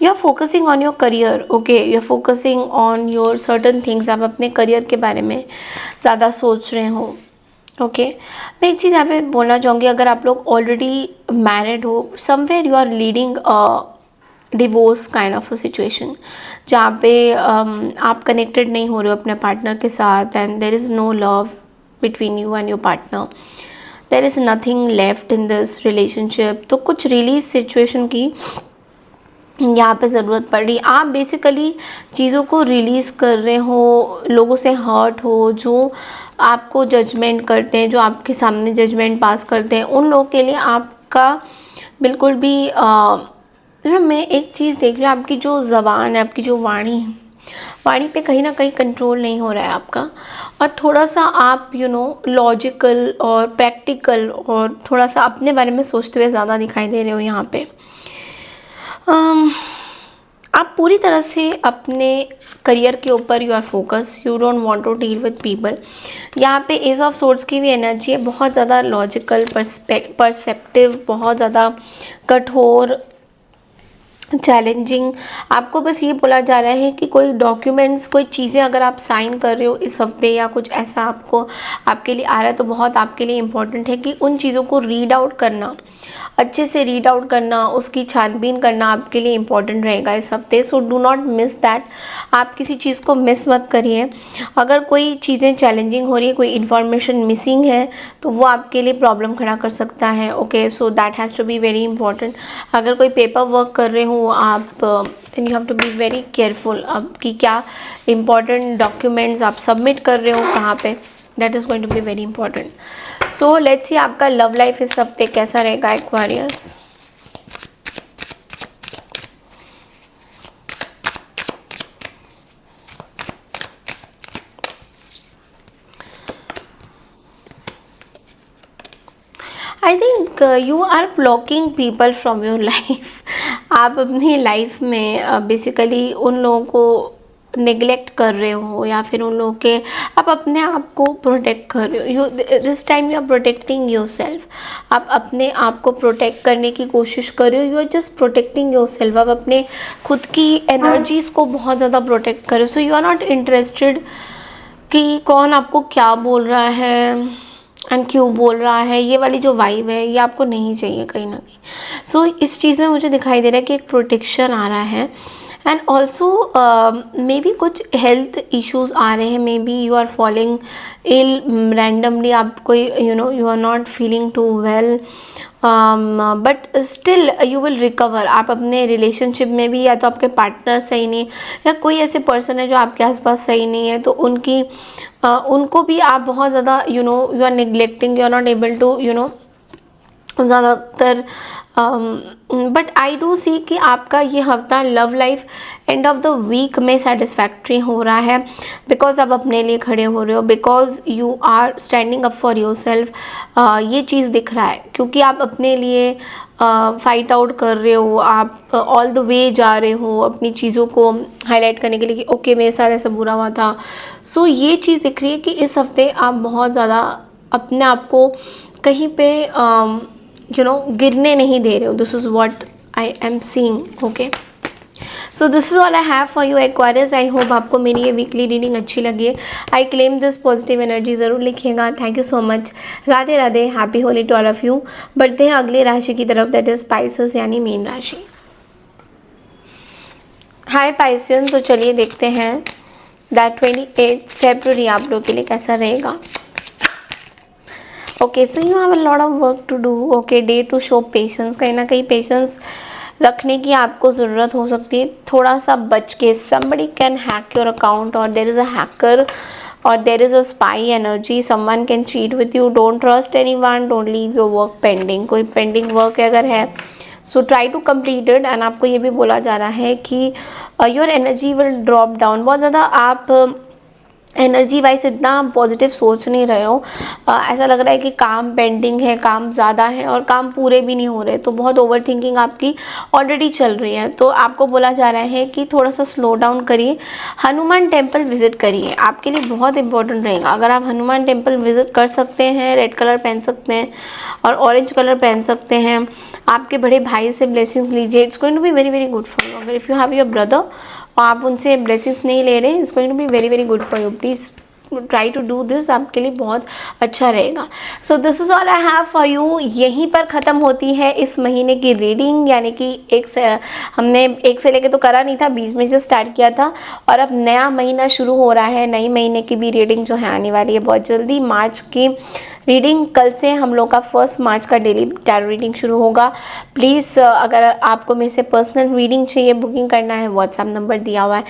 you are focusing on your career. Okay. You are focusing on your certain things. आप अपने करियर के बारे में ज़्यादा सोच रहे हो. ओके. मैं एक चीज़ यहाँ पे बोलना चाहूँगी, अगर आप लोग ऑलरेडी मैरिड हो, somewhere you are leading divorce kind of a situation, जहाँ पे आप कनेक्टेड नहीं हो रहे हो अपने पार्टनर के साथ, and there is no love between you and your partner. There is nothing left in this relationship. तो कुछ रिलीज सिचुएशन की यहाँ पे ज़रूरत पड़ रही. आप बेसिकली चीज़ों को रिलीज़ कर रहे हो, लोगों से हर्ट हो, जो आपको जजमेंट करते हैं, जो आपके सामने जजमेंट पास करते हैं, उन लोगों के लिए आपका बिल्कुल भी मैं एक चीज़ देख रही हूँ, आपकी जो ज़बान है, आपकी जो वाणी है, वाणी पे कहीं ना कहीं कंट्रोल नहीं हो रहा है आपका, और थोड़ा सा आप लॉजिकल और प्रैक्टिकल और थोड़ा सा अपने बारे में सोचते हुए ज़्यादा दिखाई दे रहे हो यहाँ पे। अम, आप पूरी तरह से अपने करियर के ऊपर you are focus, you don't want to deal with people. यहाँ पे एज ऑफ सोर्ड्स की भी एनर्जी है, बहुत ज़्यादा लॉजिकल, परसेप्टिव, बहुत ज़्यादा कठोर, चैलेंजिंग। आपको बस ये बोला जा रहा है कि कोई डॉक्यूमेंट्स, कोई चीज़ें अगर आप साइन कर रहे हो इस हफ्ते या कुछ ऐसा आपको आपके लिए आ रहा है, तो बहुत आपके लिए इम्पोर्टेंट है कि उन चीज़ों को रीड आउट करना, अच्छे से रीड आउट करना, उसकी छानबीन करना आपके लिए इम्पोर्टेंट रहेगा इस हफ्ते। So do not miss that. आप किसी चीज़ को मिस मत करिए। अगर कोई चीज़ें चैलेंजिंग हो रही है, कोई इन्फॉर्मेशन मिसिंग है, तो वो आपके लिए प्रॉब्लम खड़ा कर सकता है। Okay, so that has to be very important. अगर कोई पेपर वर्क कर रहे हो आप, then you have to be very careful अब कि क्या इंपॉर्टेंट डॉक्यूमेंट्स आप सबमिट कर रहे हो कहाँ पे, that is going to be very important. So let's see आपका लव लाइफ इस हफ्ते कैसा रहेगा Aquarius. I think you are blocking people from your life. आप अपनी लाइफ में बेसिकली उन लोगों को नेग्लेक्ट कर रहे हो, या फिर उन लोगों के आप अपने आप को प्रोटेक्ट कर रहे हो। This time you are protecting your self. आप अपने आप को प्रोटेक्ट करने की कोशिश कर रहे हो। You are just protecting your self. आप अपने खुद की एनर्जीज़ को बहुत ज़्यादा प्रोटेक्ट कर रहे हो। So you are not interested कि कौन आपको क्या बोल रहा है एंड क्यों बोल रहा है। ये वाली जो वाइब है ये आपको नहीं चाहिए कहीं ना कहीं। सो इस चीज़ में मुझे दिखाई दे रहा है कि एक प्रोटेक्शन आ रहा है, एंड ऑल्सो मे बी कुछ हेल्थ इश्यूज आ रहे हैं। Maybe you are falling ill randomly, आप कोई you are not feeling too well, but still you will recover. आप अपने रिलेशनशिप में भी, या तो आपके पार्टनर सही नहीं, या कोई ऐसे पर्सन है जो आपके आसपास सही नहीं है, तो उनको भी आप बहुत ज़्यादा you are neglecting, you are not able to ज़्यादातर। बट आई डू सी कि आपका ये हफ्ता love life end of the week में सेटिस्फैक्ट्री हो रहा है, बिकॉज आप अपने लिए खड़े हो रहे हो, because you are standing up for yourself. ये चीज़ दिख रहा है क्योंकि आप अपने लिए फाइट आउट कर रहे हो, आप ऑल द वे जा रहे हो अपनी चीज़ों को हाईलाइट करने के लिए कि ओके मेरे साथ ऐसा बुरा हुआ था। सो ये चीज़ दिख रही है कि इस हफ्ते आप बहुत ज़्यादा अपने आप को कहीं पे गिरने नहीं दे रहे हो। This is what I am seeing. Okay, so this is all I have for you Aquarius. I hope आपको मेरी ये वीकली रीडिंग अच्छी लगी है। I claim this positive energy, ज़रूर लिखिएगा। Thank you so much. Radhe Radhe, happy Holi to all of you. बढ़ते हैं अगली राशि की तरफ, दैट इज स्पाइसेस यानी मीन राशि। हाय पाइसियन, तो चलिए देखते हैं दैट 28 फरवरी आप लोग के लिए कैसा रहेगा। Okay, so you have a lot of work to do. Okay, day to show patience. कहीं ना कहीं पेशेंस रखने की आपको ज़रूरत हो सकती है, थोड़ा सा बच के। somebody can hack your account, or there is a hacker, or there is a spy energy, someone can cheat with you. Don't trust anyone, don't leave your work pending. कोई पेंडिंग वर्क अगर है, so try to complete it. And आपको ये भी बोला जा रहा है कि your energy will drop down. बहुत ज़्यादा आप एनर्जी वाइज इतना पॉजिटिव सोच नहीं रहे हो। ऐसा लग रहा है कि काम पेंडिंग है, काम ज़्यादा है और काम पूरे भी नहीं हो रहे, तो बहुत ओवर थिंकिंग आपकी ऑलरेडी चल रही है। तो आपको बोला जा रहा है कि थोड़ा सा स्लो डाउन करिए, हनुमान टेम्पल विजिट करिए, आपके लिए बहुत इंपॉर्टेंट रहेगा। अगर आप हनुमान टेम्पल विजिट कर सकते हैं, रेड कलर पहन सकते हैं और ऑरेंज कलर पहन सकते हैं, आपके बड़े भाई से ब्लेसिंग्स लीजिए। It's going to be very very good for you. अगर if you have your brother और आप उनसे ब्लेसिंग्स नहीं ले रहे, it's going to be very very good for you. Please try to do this, आपके लिए बहुत अच्छा रहेगा। So this is all I have for you. यहीं पर ख़त्म होती है इस महीने की रीडिंग, यानी कि हमने 1 से लेके तो करा नहीं था, 20 में से स्टार्ट किया था, और अब नया महीना शुरू हो रहा है। नई महीने की भी रीडिंग जो है आने वाली है बहुत जल्दी। मार्च की रीडिंग कल से हम लोग का 1 मार्च का डेली टैरो रीडिंग शुरू होगा। प्लीज़ अगर आपको मेरे से पर्सनल रीडिंग चाहिए, बुकिंग करना है, व्हाट्सएप नंबर दिया हुआ है।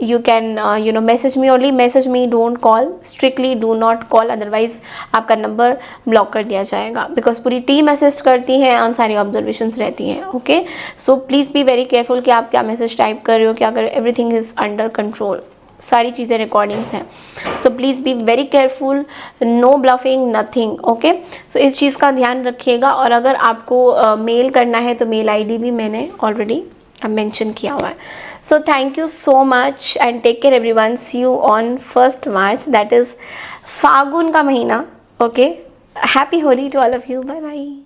You can message me only, message me, don't call, strictly do not call, otherwise आपका नंबर ब्लॉक कर दिया जाएगा, बिकॉज पूरी टीम असिस्ट करती है और सारी ऑब्जर्वेशंस रहती हैं। Okay, so please be very careful कि आप क्या मैसेज टाइप कर रहे हो, क्या कर रहे हो, एवरीथिंग इज़ अंडर कंट्रोल, सारी चीज़ें रिकॉर्डिंग्स हैं। So please be very careful, no bluffing, nothing. Okay, so इस चीज़ का ध्यान रखिएगा। और अगर आपको मेल करना है तो मेल आईडी भी मैंने ऑलरेडी मेंशन किया हुआ है। So thank you so much and take care everyone. See you on 1 March, that is फागुन का महीना। Okay, happy Holi to all of you, bye bye.